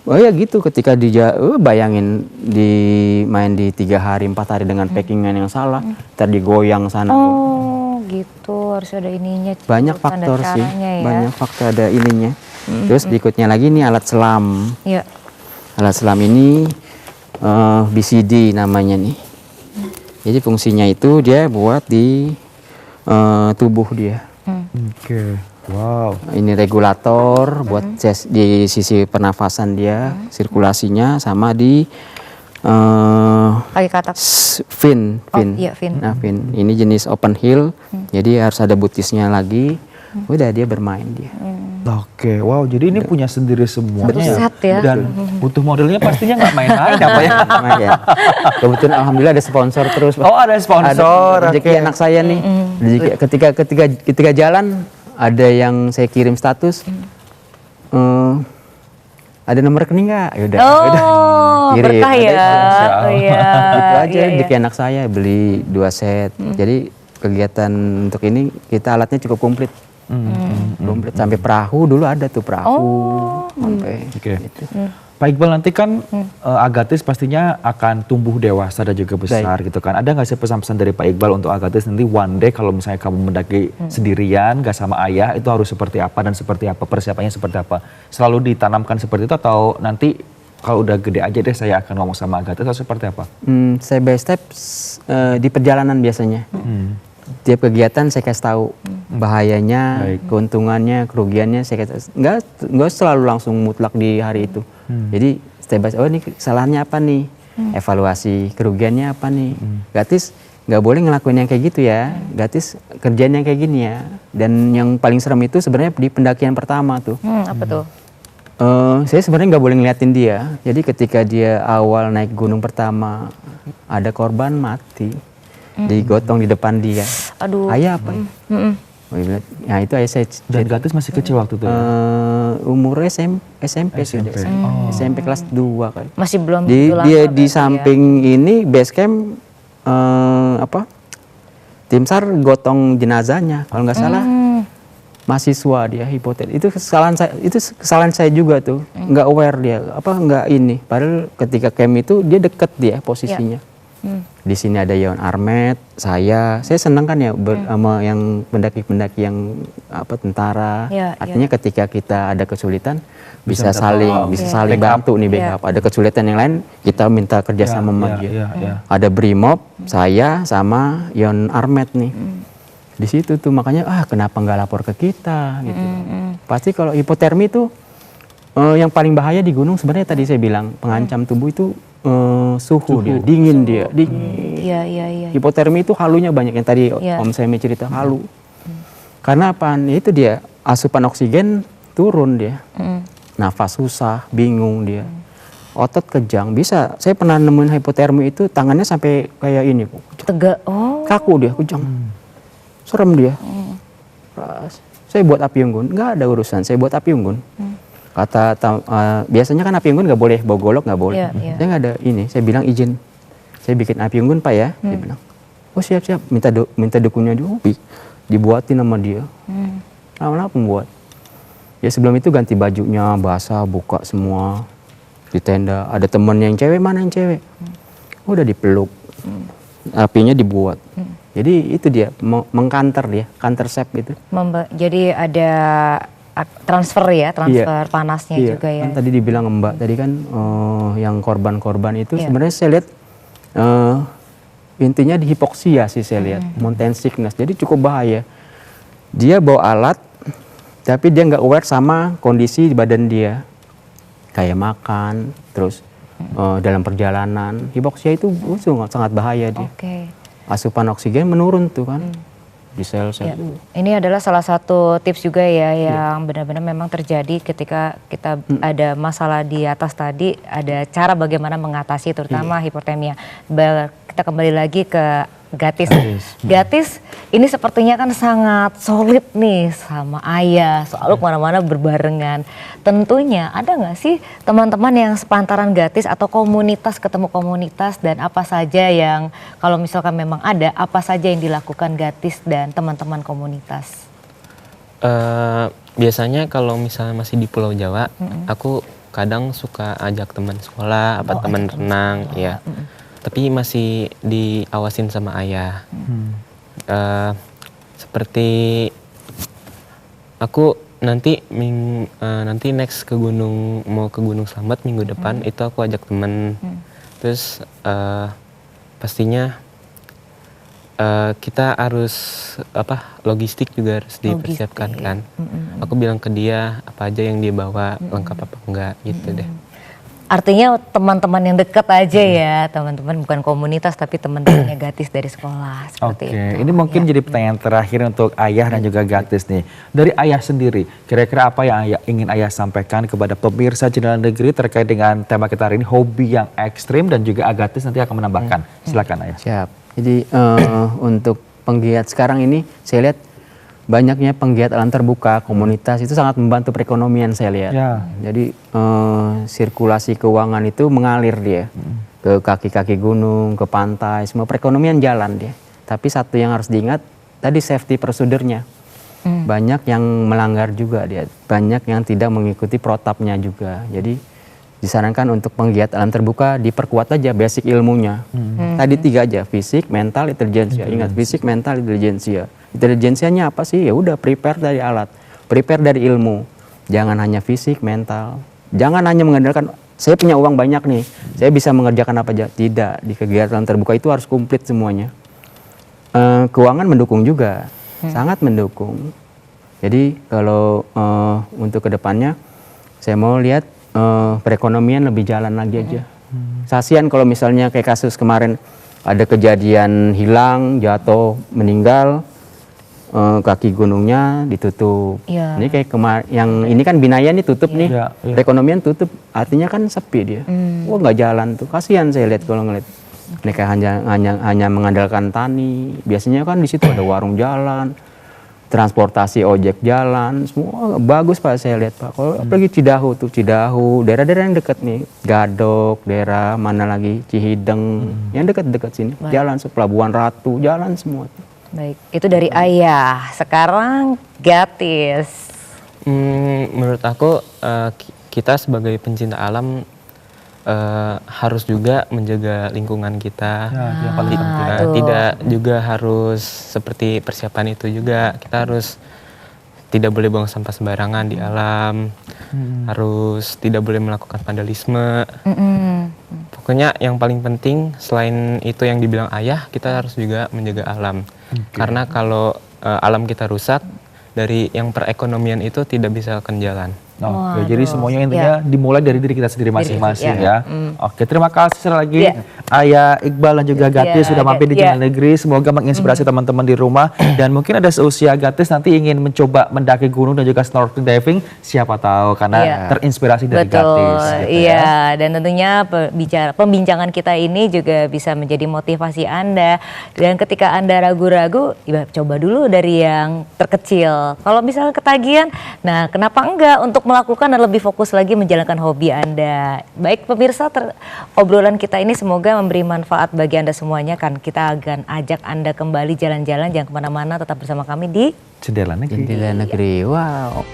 Oh ya gitu, ketika bayangin main di 3 hari 4 hari dengan packingan yang salah, ntar digoyang sana. Oh gitu, harus ada ininya. Banyak faktor sih, banyak faktor ada ininya. Terus berikutnya lagi nih alat selam. Ya. Alat selam ini BCD namanya nih. Jadi fungsinya itu dia buat di tubuh dia. Oke. Wow. Ini regulator buat di sisi pernafasan dia, sirkulasinya, sama di kaki katak. Fin. Iya, fin. Nah, fin. Ini jenis open heel. Jadi harus ada butisnya lagi. Udah dia bermain dia. Oke, wow. Jadi ini punya sendiri semuanya. Butuh set ya. Dan butuh modelnya pastinya nggak main-main apa ya? Ya. Kebetulan alhamdulillah ada sponsor terus. Oh, ada sponsor. Rezeki anak saya nih. Ketika jalan ada yang saya kirim status. Ada nomor rekening nggak? Yaudah. Kirim. Berkah ya. Oh, iya. Itu aja rezeki anak saya beli 2 set. Jadi kegiatan untuk ini kita alatnya cukup komplit. Komplit sampai perahu dulu ada tuh perahu. Sampai gitu. Pak Iqbal, nanti kan Agathis pastinya akan tumbuh dewasa dan juga besar gitu kan. Ada nggak sih pesan-pesan dari Pak Iqbal untuk Agathis nanti one day kalau misalnya kamu mendaki sendirian, gak sama ayah, itu harus seperti apa dan seperti apa, persiapannya seperti apa? Selalu ditanamkan seperti itu atau nanti kalau udah gede aja deh saya akan ngomong sama Agathis atau seperti apa? Step by step di perjalanan biasanya. Tiap kegiatan saya kasih tahu bahayanya, keuntungannya, kerugiannya. Saya kasih, nggak selalu langsung mutlak di hari itu. Jadi step by step, oh ini kesalahannya apa nih, evaluasi kerugiannya apa nih. Agathis nggak boleh ngelakuin yang kayak gitu ya. Agathis kerjaan yang kayak gini ya. Dan yang paling serem itu sebenarnya di pendakian pertama tuh. Apa tuh? Saya sebenarnya nggak boleh ngeliatin dia. Jadi ketika dia awal naik gunung pertama, ada korban mati. Digotong di depan dia. Aduh. Ayah apa? Nah itu ayah saya. Dan Agathis masih kecil waktu itu ya? Umur SMP sudah. SMP kelas 2 kali. Masih belum. Dia di samping ini base camp tim SAR gotong jenazahnya kalau nggak salah. Mahasiswa dia hipotetis. Itu kesalahan saya juga tuh. Nggak aware dia, nggak ini. Padahal ketika camp itu dia deket dia posisinya. Di sini ada Yon Armet, saya senang kan ya sama yang pendaki-pendaki yang tentara. Artinya ketika kita ada kesulitan bisa saling bantu nih backup. Ada kesulitan yang lain kita minta kerjasama sama dia. Ada Brimob, saya sama Yon Armet nih. Di situ tuh makanya kenapa nggak lapor ke kita gitu. Pasti kalau hipotermi itu yang paling bahaya di gunung sebenarnya tadi saya bilang pengancam tubuh itu suhu dia, dingin dia. Iya. Hipotermi itu halunya banyak yang tadi Om Semi cerita halu. Karena apa? Itu dia asupan oksigen turun dia. Nafas susah, bingung dia. Otot kejang bisa. Saya pernah nemuin hipotermi itu tangannya sampai kayak ini, tegak. Kaku dia, kejang. Serem dia. Saya buat api unggun, nggak ada urusan. Saya buat api unggun. Kata biasanya kan api unggun nggak boleh bawa golok, nggak boleh. Dia nggak ada ini. Saya bilang izin. Saya bikin api unggun Pak ya. Dia bilang, oh siap. Minta dukunnya dulu. Dibuatin sama dia. Lama-lama pembuat. Ya sebelum itu ganti bajunya, basah, buka semua di tenda. Ada temen yang cewek, mana yang cewek? Udah dipeluk. Apinya dibuat. Jadi itu dia mengkanter dia, counter sep gitu. Jadi ada transfer panasnya juga ya. Kan tadi dibilang Mbak tadi kan yang korban-korban itu sebenarnya saya lihat intinya di hipoksia sih saya lihat, mountain sickness. Jadi cukup bahaya. Dia bawa alat tapi dia nggak aware sama kondisi di badan dia. Kayak makan, terus dalam perjalanan. Hipoksia itu sangat bahaya dia. Asupan oksigen menurun tuh kan. Di sel-sel. Ini adalah salah satu tips juga ya yang benar-benar memang terjadi ketika kita ada masalah di atas tadi, ada cara bagaimana mengatasi terutama hipotermia. Kita kembali lagi ke Gatis. Gatis ini sepertinya kan sangat solid nih sama ayah, selalu kemana-mana berbarengan. Tentunya ada nggak sih teman-teman yang sepantaran Gatis atau komunitas, ketemu komunitas, dan apa saja yang kalau misalkan memang ada, apa saja yang dilakukan Gatis dan teman-teman komunitas? Biasanya kalau misalnya masih di Pulau Jawa, aku kadang suka ajak teman sekolah, teman renang, ya. Tapi masih diawasin sama ayah. Seperti aku nanti next ke mau ke Gunung Slamet minggu depan, itu aku ajak temen. Terus pastinya kita harus logistik juga harus dipersiapkan kan. Aku bilang ke dia apa aja yang dia bawa, lengkap apa enggak gitu deh. Artinya teman-teman yang dekat aja ya, teman-teman bukan komunitas tapi teman-temannya Gatis dari sekolah seperti itu. Ini mungkin jadi pertanyaan terakhir untuk ayah dan juga Gatis nih. Dari ayah sendiri, kira-kira apa yang ingin ayah sampaikan kepada pemirsa Jendela Negeri terkait dengan tema kita hari ini, hobi yang ekstrim, dan juga Gatis nanti akan menambahkan. Silakan ayah. Siap. Jadi untuk penggiat sekarang ini saya lihat banyaknya penggiat alam terbuka, komunitas itu sangat membantu perekonomian saya lihat. Ya. Jadi sirkulasi keuangan itu mengalir dia ke kaki-kaki gunung, ke pantai, semua perekonomian jalan dia. Tapi satu yang harus diingat tadi safety prosedurnya. Banyak yang melanggar juga dia, banyak yang tidak mengikuti protapnya juga. Jadi disarankan untuk penggiat alam terbuka diperkuat aja basic ilmunya. Tadi 3 aja, fisik, mental, intelijensia. Ingat, fisik, mental, intelijensia. Intelijensianya apa sih? Ya udah, prepare dari alat, prepare dari ilmu. Jangan hanya fisik, mental. Jangan hanya mengandalkan saya punya uang banyak nih, saya bisa mengerjakan apa aja. Tidak, di kegiatan terbuka itu harus komplit semuanya. Keuangan mendukung juga, sangat mendukung. Jadi kalau untuk kedepannya, saya mau lihat perekonomian lebih jalan lagi aja. Kasihan kalau misalnya kayak kasus kemarin ada kejadian hilang, jatuh, meninggal, kaki gunungnya ditutup. Ini kayak yang ini kan Binaya nih tutup nih, perekonomian tutup, artinya kan sepi dia. Wah nggak jalan tuh, kasihan saya lihat kalau ngeliat. Mereka hanya mengandalkan tani. Biasanya kan di situ ada warung jalan, transportasi ojek jalan, semua bagus Pak saya lihat Pak. Kalau apalagi Cidahu, daerah-daerah yang dekat nih, Gadok, daerah mana lagi, Cihideng, yang dekat-dekat sini, jalan Pelabuhan Ratu, jalan semua. Baik, itu dari ayah. Sekarang Gatis. Menurut aku kita sebagai pencinta alam harus juga menjaga lingkungan kita. Tidak juga harus seperti persiapan itu juga. Kita harus tidak boleh buang sampah sembarangan di alam. Harus tidak boleh melakukan vandalisme. Pokoknya yang paling penting selain itu yang dibilang ayah, kita harus juga menjaga alam. Karena kalau alam kita rusak, dari yang perekonomian itu tidak bisa akan jalan. Jadi semuanya intinya dimulai dari diri kita sendiri masing-masing ya. Oke, terima kasih sekali lagi Ayah Iqbal dan juga Gatis sudah mampir di Jendela Negeri. Semoga menginspirasi teman-teman di rumah, dan mungkin ada seusia Gatis nanti ingin mencoba mendaki gunung dan juga snorkeling diving, siapa tahu karena terinspirasi dari Gatis. Gitu dan tentunya pembincangan kita ini juga bisa menjadi motivasi Anda, dan ketika Anda ragu-ragu, coba dulu dari yang terkecil. Kalau misalnya ketagihan, nah kenapa enggak untuk melakukan dan lebih fokus lagi menjalankan hobi Anda. Baik pemirsa, obrolan kita ini semoga memberi manfaat bagi Anda semuanya. Kan kita akan ajak Anda kembali jalan-jalan, jangan kemana-mana, tetap bersama kami di Jendela Negeri. Jendela Negeri, wow.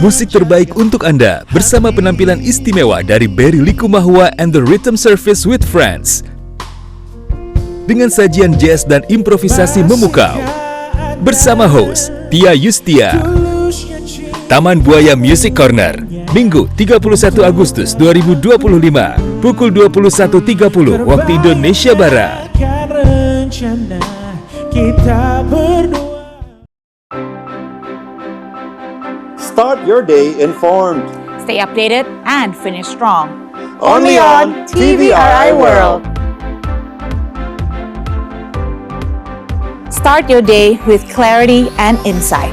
Musik terbaik untuk Anda bersama penampilan istimewa dari Berry Likumahua and the Rhythm Service with Friends. Dengan sajian jazz dan improvisasi memukau. Bersama host Tia Yustia. Taman Buaya Music Corner, Minggu 31 Agustus 2025, pukul 21.30 waktu Indonesia Barat. Start your day informed. Stay updated and finish strong. Only on TVRI World. Start your day with clarity and insight.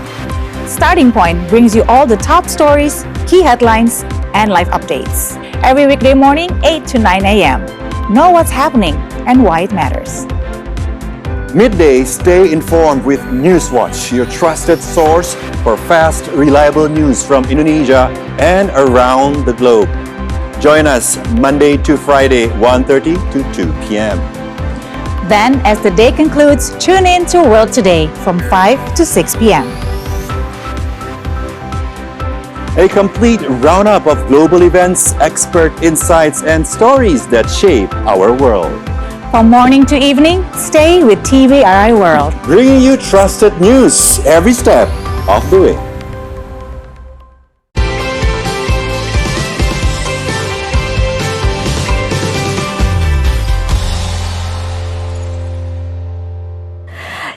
Starting Point brings you all the top stories, key headlines, and live updates. Every weekday morning, 8 to 9 a.m. Know what's happening and why it matters. Midday, stay informed with Newswatch, your trusted source for fast, reliable news from Indonesia and around the globe. Join us Monday to Friday, 1:30 to 2 p.m. Then, as the day concludes, tune in to World Today from 5 to 6 p.m. A complete roundup of global events, expert insights, and stories that shape our world. From morning to evening, stay with TVRI World. Bringing you trusted news every step of the way.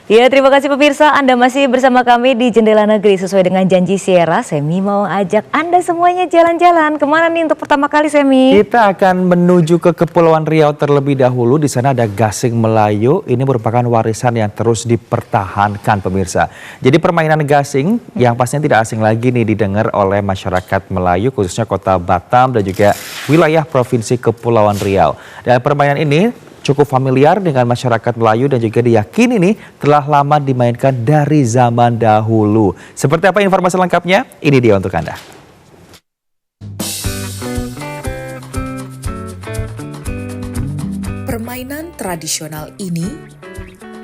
Ya, terima kasih pemirsa, Anda masih bersama kami di Jendela Negeri. Sesuai dengan janji Sierra, Semi mau ajak Anda semuanya jalan-jalan. Kemana nih untuk pertama kali, Semi? Kita akan menuju ke Kepulauan Riau terlebih dahulu. Di sana ada gasing Melayu. Ini merupakan warisan yang terus dipertahankan pemirsa. Jadi permainan gasing yang pastinya tidak asing lagi nih didengar oleh masyarakat Melayu, khususnya kota Batam dan juga wilayah Provinsi Kepulauan Riau. Dan permainan ini cukup familiar dengan masyarakat Melayu dan juga diyakini nih telah lama dimainkan dari zaman dahulu. Seperti apa informasi lengkapnya? Ini dia untuk Anda. Permainan tradisional ini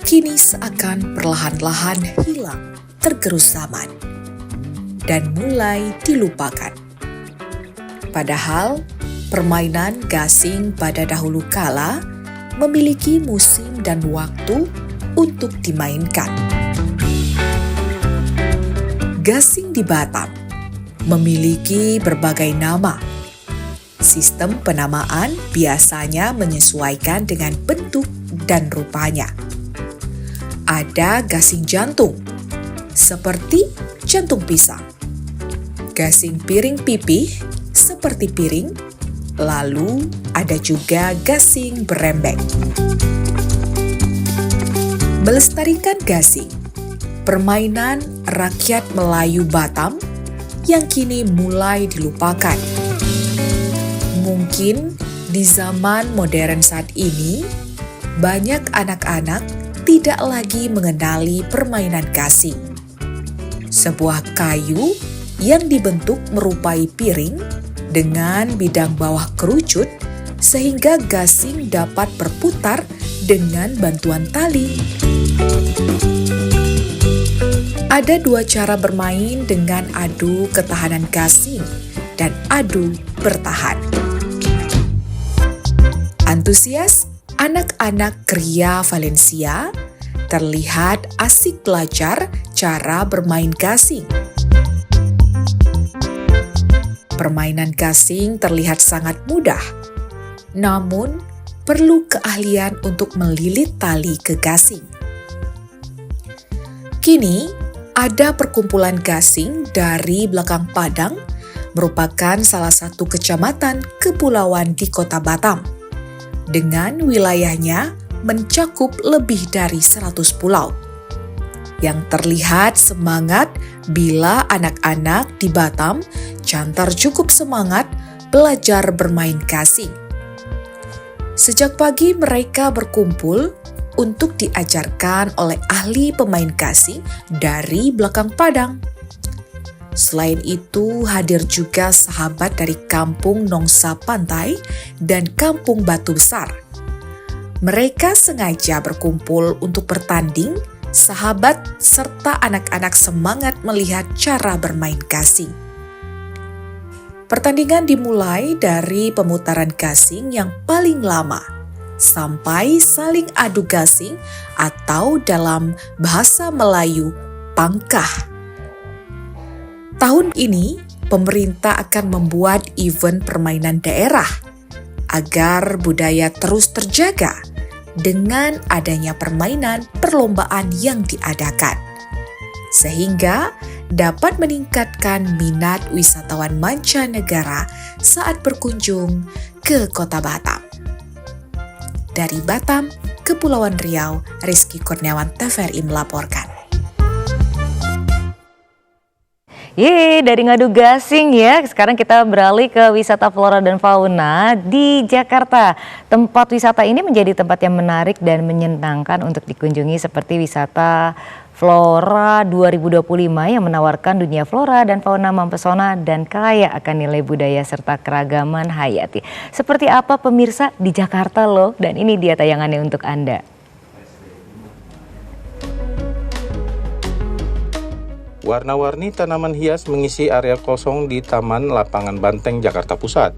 kini seakan perlahan-lahan hilang tergerus zaman dan mulai dilupakan. Padahal permainan gasing pada dahulu kala memiliki musim dan waktu untuk dimainkan. Gasing di Batam memiliki berbagai nama. Sistem penamaan biasanya menyesuaikan dengan bentuk dan rupanya. Ada gasing jantung, seperti jantung pisang. Gasing piring pipih, seperti piring. Lalu ada juga gasing berembek. Melestarikan gasing, permainan rakyat Melayu Batam yang kini mulai dilupakan. Mungkin di zaman modern saat ini, banyak anak-anak tidak lagi mengenali permainan gasing. Sebuah kayu yang dibentuk merupai piring dengan bidang bawah kerucut sehingga gasing dapat berputar dengan bantuan tali. Ada dua cara bermain dengan adu ketahanan gasing dan adu bertahan. Antusias anak-anak Kria Valencia terlihat asik belajar cara bermain gasing. Permainan gasing terlihat sangat mudah, namun perlu keahlian untuk melilit tali ke gasing. Kini, ada perkumpulan gasing dari Belakang Padang, merupakan salah satu kecamatan kepulauan di Kota Batam. Dengan wilayahnya mencakup lebih dari 100 pulau. Yang terlihat semangat bila anak-anak di Batam cantar cukup semangat belajar bermain gasing. Sejak pagi mereka berkumpul untuk diajarkan oleh ahli pemain gasing dari Belakang Padang. Selain itu hadir juga sahabat dari Kampung Nongsa Pantai dan Kampung Batu Besar. Mereka sengaja berkumpul untuk bertanding. Sahabat serta anak-anak semangat melihat cara bermain gasing. Pertandingan dimulai dari pemutaran gasing yang paling lama, sampai saling adu gasing atau dalam bahasa Melayu, pangkah. Tahun ini, pemerintah akan membuat event permainan daerah agar budaya terus terjaga dengan adanya permainan perlombaan yang diadakan, sehingga dapat meningkatkan minat wisatawan mancanegara saat berkunjung ke Kota Batam. Dari Batam, Kepulauan Riau, Rizky Kurniawan TVRI melaporkan. Dari ngadu gasing ya, sekarang kita beralih ke wisata flora dan fauna di Jakarta. Tempat wisata ini menjadi tempat yang menarik dan menyenangkan untuk dikunjungi seperti wisata Flora 2025 yang menawarkan dunia flora dan fauna mempesona dan kaya akan nilai budaya serta keragaman hayati. Seperti apa pemirsa di Jakarta loh, dan ini dia tayangannya untuk Anda. Warna-warni tanaman hias mengisi area kosong di Taman Lapangan Banteng, Jakarta Pusat.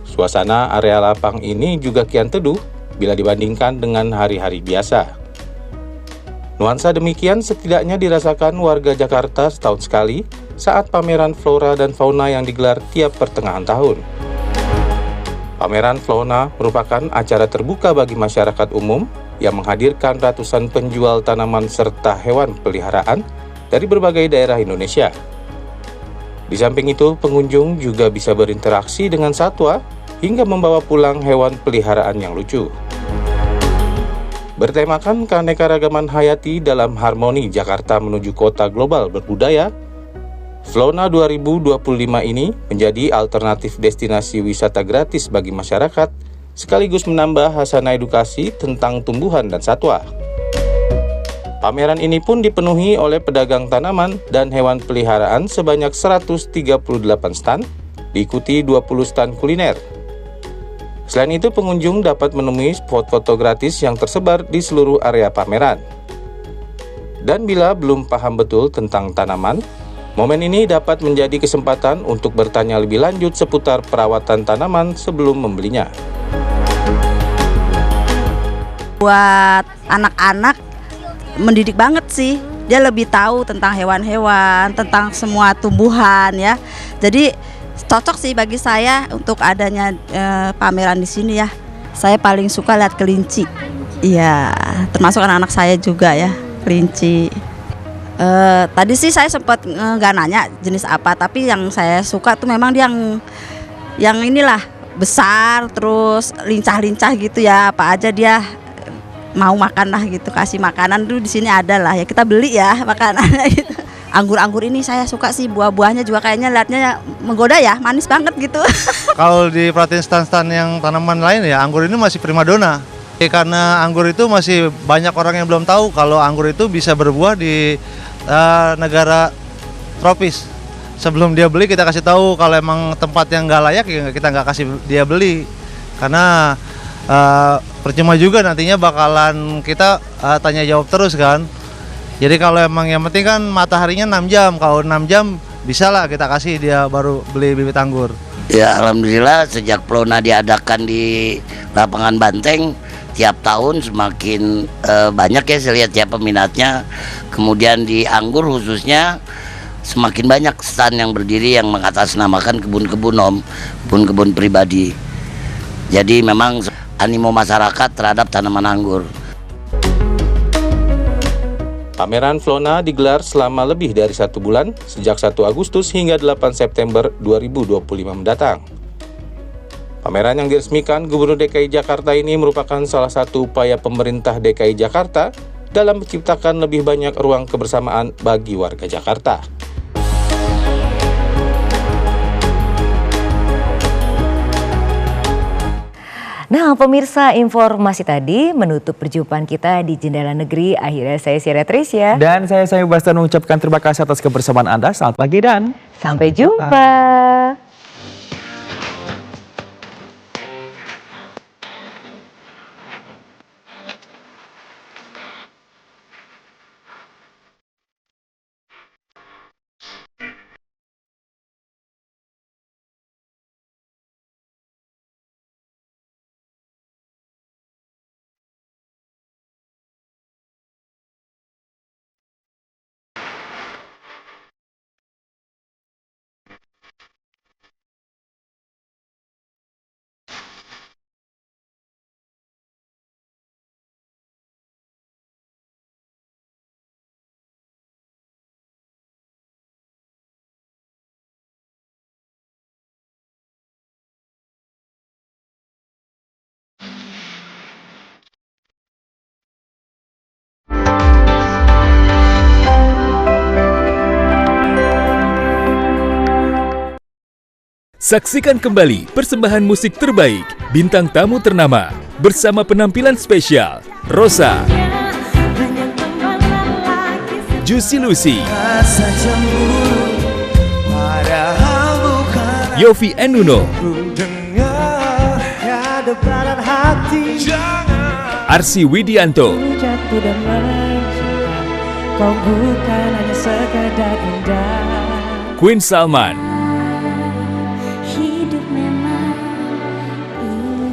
Suasana area lapang ini juga kian teduh bila dibandingkan dengan hari-hari biasa. Nuansa demikian setidaknya dirasakan warga Jakarta setahun sekali saat pameran flora dan fauna yang digelar tiap pertengahan tahun. Pameran Fauna merupakan acara terbuka bagi masyarakat umum yang menghadirkan ratusan penjual tanaman serta hewan peliharaan dari berbagai daerah Indonesia. Di samping itu, pengunjung juga bisa berinteraksi dengan satwa hingga membawa pulang hewan peliharaan yang lucu. Bertemakan keanekaragaman hayati dalam harmoni Jakarta menuju kota global berbudaya, Flona 2025 ini menjadi alternatif destinasi wisata gratis bagi masyarakat, sekaligus menambah hasanah edukasi tentang tumbuhan dan satwa. Pameran ini pun dipenuhi oleh pedagang tanaman dan hewan peliharaan sebanyak 138 stand, diikuti 20 stand kuliner. Selain itu, pengunjung dapat menemui spot foto gratis yang tersebar di seluruh area pameran. Dan bila belum paham betul tentang tanaman, momen ini dapat menjadi kesempatan untuk bertanya lebih lanjut seputar perawatan tanaman sebelum membelinya. Buat anak-anak mendidik banget sih, dia lebih tahu tentang hewan-hewan, tentang semua tumbuhan ya. Jadi cocok sih bagi saya untuk adanya pameran di sini ya. Saya paling suka lihat kelinci, iya, termasuk anak-anak saya juga ya, kelinci. Tadi sih saya sempat nggak nanya jenis apa, tapi yang saya suka tuh memang dia yang inilah besar, terus lincah-lincah gitu ya, apa aja dia mau makan lah gitu, kasih makanan tuh di sini ada lah ya, kita beli ya makanannya gitu. Anggur-anggur ini saya suka sih, buah-buahnya juga kayaknya lihatnya menggoda ya, manis banget gitu. Kalau di perhatiin stand-stand yang tanaman lain ya, anggur ini masih primadona. Karena anggur itu masih banyak orang yang belum tahu kalau anggur itu bisa berbuah di negara tropis. Sebelum dia beli kita kasih tahu, kalau emang tempat yang nggak layak ya kita nggak kasih dia beli, karena percuma juga nantinya bakalan kita tanya jawab terus kan. Jadi kalau emang yang penting kan mataharinya 6 jam, kalau 6 jam bisa lah kita kasih dia baru beli bibit anggur. Ya alhamdulillah sejak Flona diadakan di Lapangan Banteng, tiap tahun semakin banyak ya saya lihat ya peminatnya. Kemudian di anggur khususnya semakin banyak stand yang berdiri yang mengatasnamakan kebun-kebun kebun-kebun pribadi. Jadi memang animo masyarakat terhadap tanaman anggur. Pameran Flona digelar selama lebih dari 1 bulan, sejak 1 Agustus hingga 8 September 2025 mendatang. Pameran yang diresmikan Gubernur DKI Jakarta ini merupakan salah satu upaya pemerintah DKI Jakarta dalam menciptakan lebih banyak ruang kebersamaan bagi warga Jakarta. Nah pemirsa, informasi tadi menutup perjumpaan kita di Jendela Negeri. Akhirnya saya Syara Trisya. Dan saya Bastan mengucapkan terima kasih atas kebersamaan Anda. Selamat pagi dan sampai jumpa. Saksikan kembali persembahan musik terbaik bintang tamu ternama bersama penampilan spesial Rosa, Juicy Lucy, Yofi and Nuno, Arsi Widianto, Queen Salman,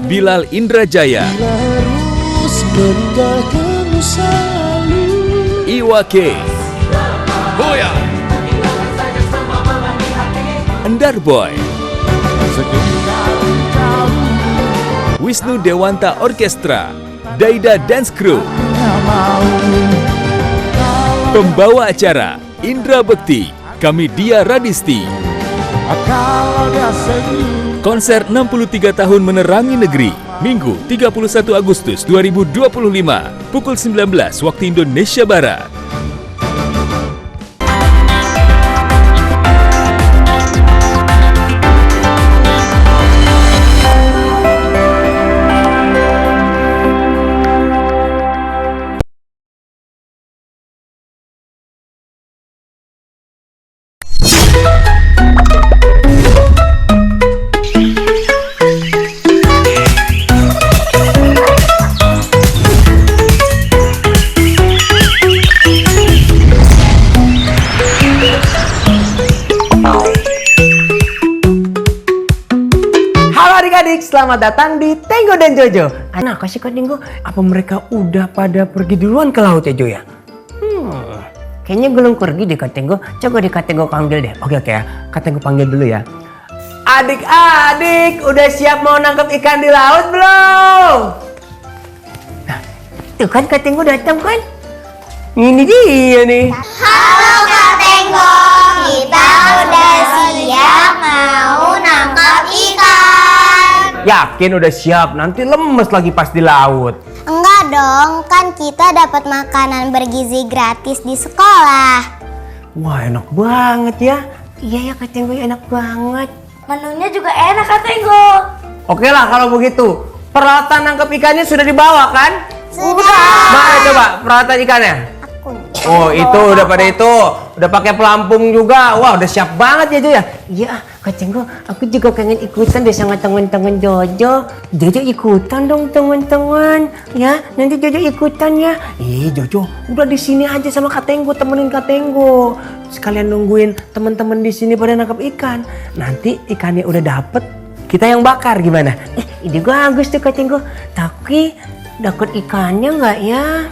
Bilal Indrajaya, Iwa K, Endar Boy, Wisnu Dewanta Orkestra, Daida Dance Crew, pembawa acara Indra Bekti, Kamidia Radisti. Konser 63 tahun menerangi negeri, Minggu 31 Agustus 2025, pukul 19 waktu Indonesia Barat. Selamat datang di Tenggo dan Jojo. Nah, kasih Kak Tenggo, apa mereka udah pada pergi duluan ke laut ya Jo ya? Kayaknya belum pergi deh Kak Tenggo. Coba deh Kak Tenggo panggil deh. Oke ya, Kak Tenggo panggil dulu ya. Adik-adik, udah siap mau nangkep ikan di laut belum? Nah, tuh kan Kak Tenggo datang kan? Ini dia nih. Halo Kak Tenggo, kita udah siap mau nangkap ikan. Yakin udah siap, nanti lemes lagi pas di laut. Enggak dong, kan kita dapat makanan bergizi gratis di sekolah. Wah, enak banget ya. Iya ya Kak Tenggo, enak banget. Menunya juga enak Kak Tenggo. Oke lah kalau begitu. Peralatan nangkep ikannya sudah dibawa kan? Sudah. Mana coba peralatan ikannya? Oh itu udah pada itu, udah pakai pelampung juga. Wah udah siap banget ya Jo ya. Iya Kak Tenggo, aku juga pengen ikutan deh sama teman-teman Jojo. Jojo ikutan dong teman-teman. Ya nanti Jojo ikutan ya. Jojo udah di sini aja sama Kak Tenggo, temenin Kak Tenggo. Sekalian nungguin teman-teman di sini pada nangkep ikan. Nanti ikannya udah dapet, kita yang bakar gimana? Ide bagus tuh Kak Tenggo. Tapi dapat ikannya nggak ya?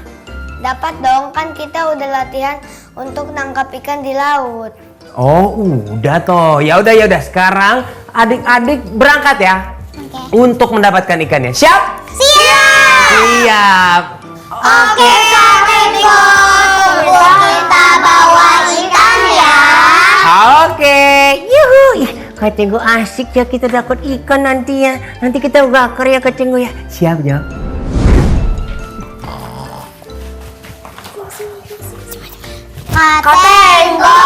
Dapat dong, kan kita udah latihan untuk nangkap ikan di laut. Oh udah toh. Ya udah sekarang adik-adik berangkat ya. Untuk mendapatkan ikannya. Siap? Siap. Oke Kak Tenggo, tunggu kita bawa ikan ya. Oke. Yuhu. Kak Tenggo asik ya kita dapat ikan nanti ya. Nanti kita bakar ya Kak Tenggo ya. Siap Jo. Kak Tenggo,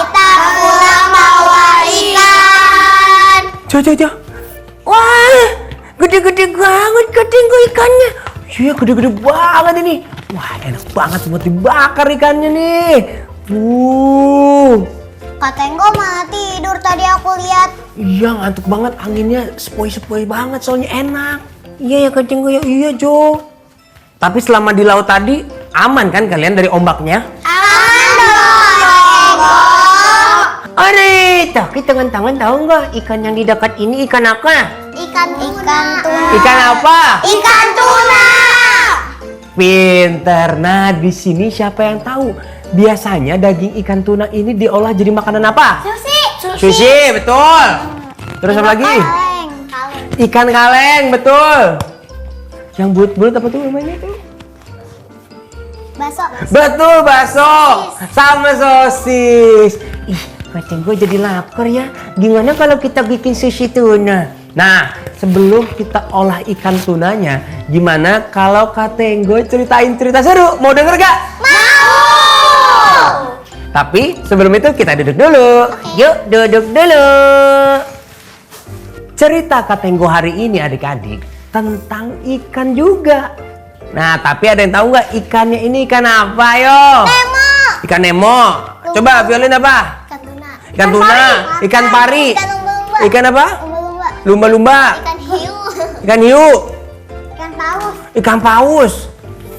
kita pulang bawa ikan. Jo. Wah, gede-gede banget Kak Tenggo ikannya. Iya, gede-gede banget ini. Wah, enak banget buat dibakar ikannya nih. Kak Tenggo malah tidur tadi aku lihat. Iya, ngantuk banget, anginnya sepoi-sepoi banget soalnya enak. Iya ya Kak Tenggo ya, iya Jo. Tapi selama di laut tadi aman kan kalian dari ombaknya? Are, tapi tangan-tangan tahu nggak ikan yang di dekat ini ikan apa? Ikan tuna. Ikan apa? Ikan tuna. Pinter. Nah, di sini siapa yang tahu? Biasanya daging ikan tuna ini diolah jadi makanan apa? Sushi, betul. Terus apa lagi? Ikan kaleng, betul. Yang bulat-bulat apa tuh namanya tuh? Bakso. Betul, bakso. Sama sosis. Kak Tenggo jadi lapar ya. Gimana kalau kita bikin sushi tuna? Nah, sebelum kita olah ikan tunanya, gimana kalau Kak Tenggo ceritain cerita seru? Mau denger gak? Mau! Tapi sebelum itu kita duduk dulu. Yuk, duduk dulu. cerita Katenggo hari ini adik-adik tentang ikan juga. Nah, tapi ada yang tahu nggak ikannya ini ikan apa, yo? Nemo. Ikan Nemo. Coba Violin apa? Ikan tuna. Ikan pari. Ikan apa? Lumba-lumba. Ikan hiu. Ikan hiu. Ikan paus. Ikan paus.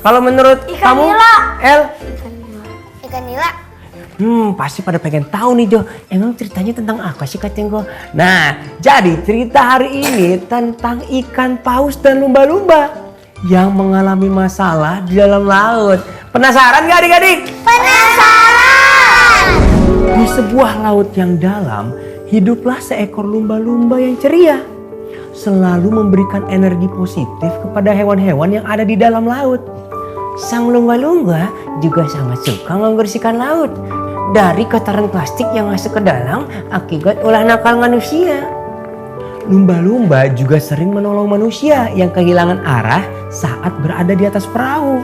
Kalau menurut Ikan kamu, nila. El? Ikan nila. Pasti pada pengen tahu nih Jo, emang ceritanya tentang apa sih Katenggo? Nah, jadi cerita hari ini tentang ikan paus dan lumba-lumba yang mengalami masalah di dalam laut. Penasaran gak adik-adik? Penasaran! Di sebuah laut yang dalam, hiduplah seekor lumba-lumba yang ceria. Selalu memberikan energi positif kepada hewan-hewan yang ada di dalam laut. Sang lumba-lumba juga sangat suka membersihkan laut dari kotoran plastik yang masuk ke dalam akibat ulah nakal manusia. Lumba-lumba juga sering menolong manusia yang kehilangan arah saat berada di atas perahu.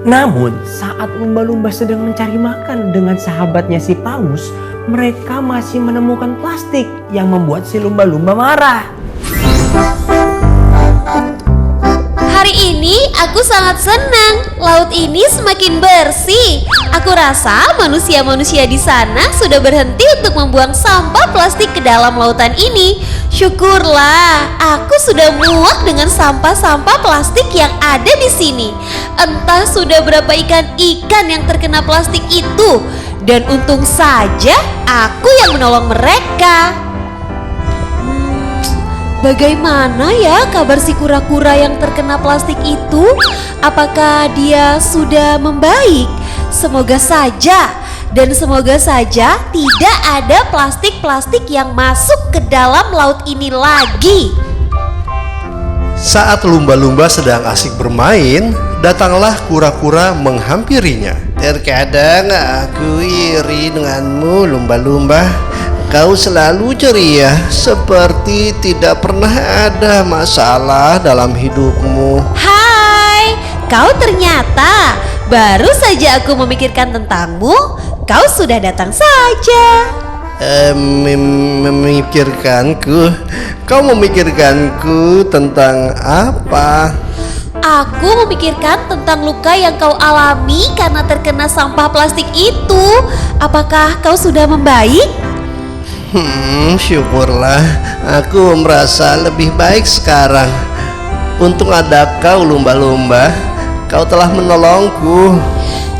Namun saat lumba-lumba sedang mencari makan dengan sahabatnya si paus, mereka masih menemukan plastik yang membuat si lumba-lumba marah. Hari ini aku sangat senang. Laut ini semakin bersih. Aku rasa manusia-manusia di sana sudah berhenti untuk membuang sampah plastik ke dalam lautan ini. Syukurlah, aku sudah muak dengan sampah-sampah plastik yang ada di sini. Entah sudah berapa ikan-ikan yang terkena plastik itu. Dan untung saja aku yang menolong mereka. Bagaimana ya kabar si kura-kura yang terkena plastik itu? Apakah dia sudah membaik? Semoga saja. Dan semoga saja tidak ada plastik-plastik yang masuk ke dalam laut ini lagi. Saat lumba-lumba sedang asik bermain, datanglah kura-kura menghampirinya. Terkadang aku iri denganmu, lumba-lumba. Kau selalu ceria, seperti tidak pernah ada masalah dalam hidupmu. Hai, kau ternyata baru saja aku memikirkan tentangmu, kau sudah datang saja. Memikirkanku? Kau memikirkanku tentang apa? Aku memikirkan tentang luka yang kau alami karena terkena sampah plastik itu. Apakah kau sudah membaik? Syukurlah, aku merasa lebih baik sekarang. Untung ada kau lumba-lumba, kau telah menolongku.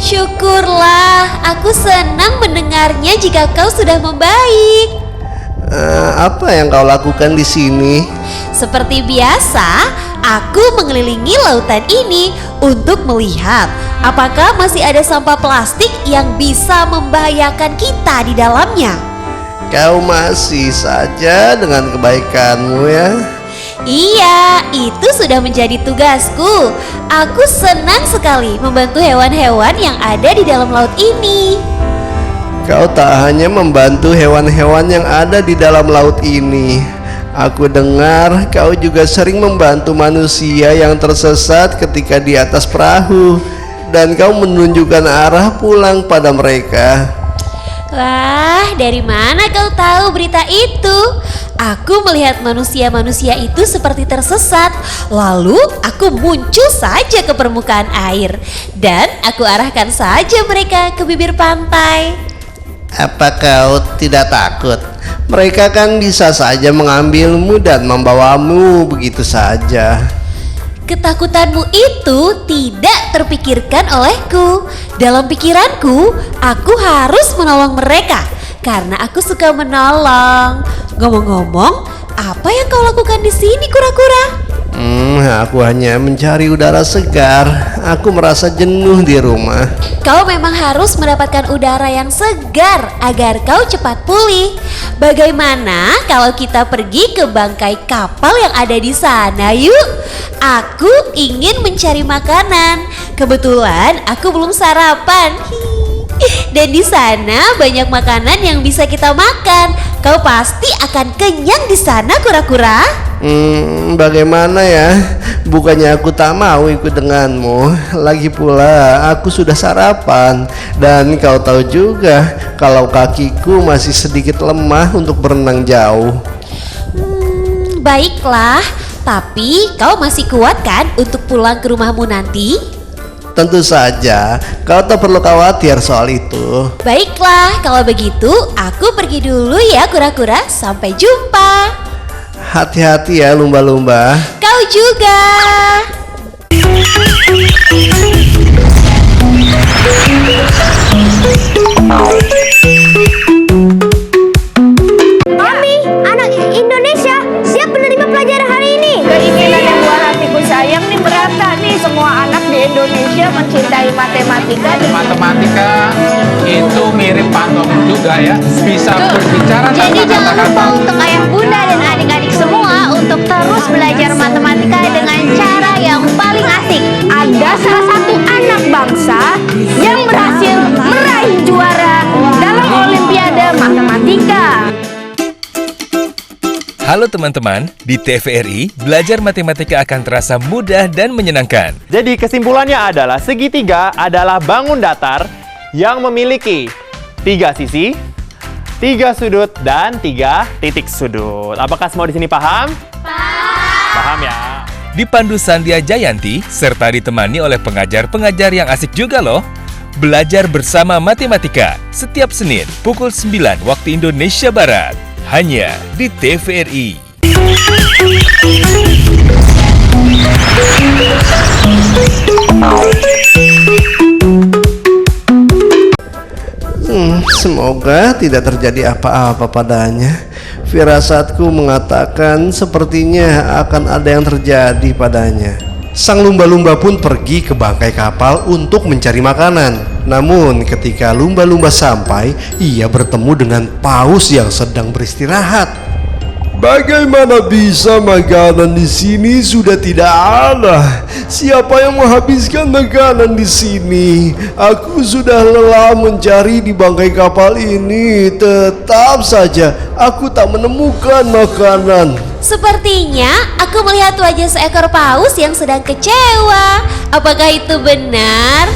Syukurlah, aku senang mendengarnya jika kau sudah membaik. Apa yang kau lakukan di sini? Seperti biasa, aku mengelilingi lautan ini untuk melihat apakah masih ada sampah plastik yang bisa membahayakan kita di dalamnya. Kau masih saja dengan kebaikanmu ya? Iya, itu sudah menjadi tugasku. Aku senang sekali membantu hewan-hewan yang ada di dalam laut ini. Kau tak hanya membantu hewan-hewan yang ada di dalam laut ini. Aku dengar kau juga sering membantu manusia yang tersesat ketika di atas perahu. Dan kau menunjukkan arah pulang pada mereka. Wah, dari mana kau tahu berita itu? Aku melihat manusia-manusia itu seperti tersesat. Lalu aku muncul saja ke permukaan air. Dan aku arahkan saja mereka ke bibir pantai. Apa kau tidak takut? Mereka kan bisa saja mengambilmu dan membawamu begitu saja. Ketakutanmu itu tidak terpikirkan olehku. Dalam pikiranku, aku harus menolong mereka karena aku suka menolong. Ngomong-ngomong, apa yang kau lakukan di sini, kura-kura? Aku hanya mencari udara segar. Aku merasa jenuh di rumah. Kau memang harus mendapatkan udara yang segar agar kau cepat pulih. Bagaimana kalau kita pergi ke bangkai kapal yang ada di sana, yuk? Aku ingin mencari makanan. Kebetulan aku belum sarapan. Dan di sana banyak makanan yang bisa kita makan. Kau pasti akan kenyang di sana, kura-kura. Bagaimana ya? Bukannya aku tak mau ikut denganmu. Lagi pula aku sudah sarapan. Dan kau tahu juga kalau kakiku masih sedikit lemah untuk berenang jauh. Baiklah, tapi kau masih kuat kan untuk pulang ke rumahmu nanti? Tentu saja, kau tak perlu khawatir soal itu. Baiklah, kalau begitu aku pergi dulu ya kura-kura. Sampai jumpa. Hati-hati ya lumba-lumba. Kau juga. Mami, anak Indonesia siap menerima pelajaran hari ini. Keinginan yang buah hatiku sayang nih berata nih. Semua anak di Indonesia mencintai matematika. Matematika itu mirip patung juga ya, bisa berbicara Jadi tanpa jangan lupa kata-kata. untuk ayah bunda dan adik-adik semua untuk terus belajar matematika dengan cara yang paling asik. Ada salah satu anak bangsa yang berhasil meraih juara dalam Olimpiade Matematika. Halo teman-teman, di TVRI belajar matematika akan terasa mudah dan menyenangkan. Jadi kesimpulannya adalah segitiga adalah bangun datar yang memiliki 3 sisi, 3 sudut, dan 3 titik sudut. Apakah semua di sini paham? Paham ya. Dipandu Sandia Jayanti, serta ditemani oleh pengajar-pengajar yang asik juga loh. Belajar bersama matematika, setiap Senin pukul 9 waktu Indonesia Barat. Hanya di TVRI. Semoga tidak terjadi apa-apa padanya. Firasatku mengatakan sepertinya akan ada yang terjadi padanya. Sang lumba-lumba pun pergi ke bangkai kapal untuk mencari makanan. Namun ketika lumba-lumba sampai, ia bertemu dengan paus yang sedang beristirahat. Bagaimana bisa makanan di sini sudah tidak ada? Siapa yang menghabiskan makanan di sini? Aku sudah lelah mencari di bangkai kapal ini. Tetap saja aku tak menemukan makanan. Sepertinya aku melihat wajah seekor paus yang sedang kecewa. Apakah itu benar?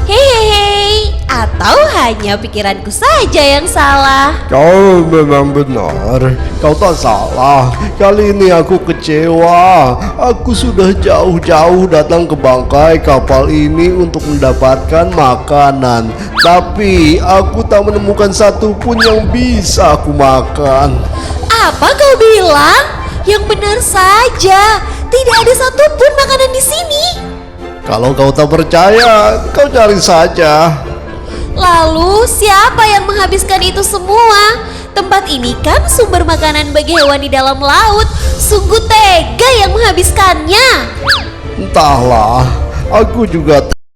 Hehehe, atau hanya pikiranku saja yang salah? Kau memang benar, kau tak salah. Kali ini aku kecewa. Aku sudah jauh-jauh datang ke bangkai kapal ini untuk mendapatkan makanan, tapi aku tak menemukan satupun yang bisa aku makan. Apa kau bilang? Yang benar saja, tidak ada satupun makanan di sini. Kalau kau tak percaya, kau cari saja. Lalu siapa yang menghabiskan itu semua? Tempat ini kan sumber makanan bagi hewan di dalam laut. Sungguh tega yang menghabiskannya. Entahlah, aku juga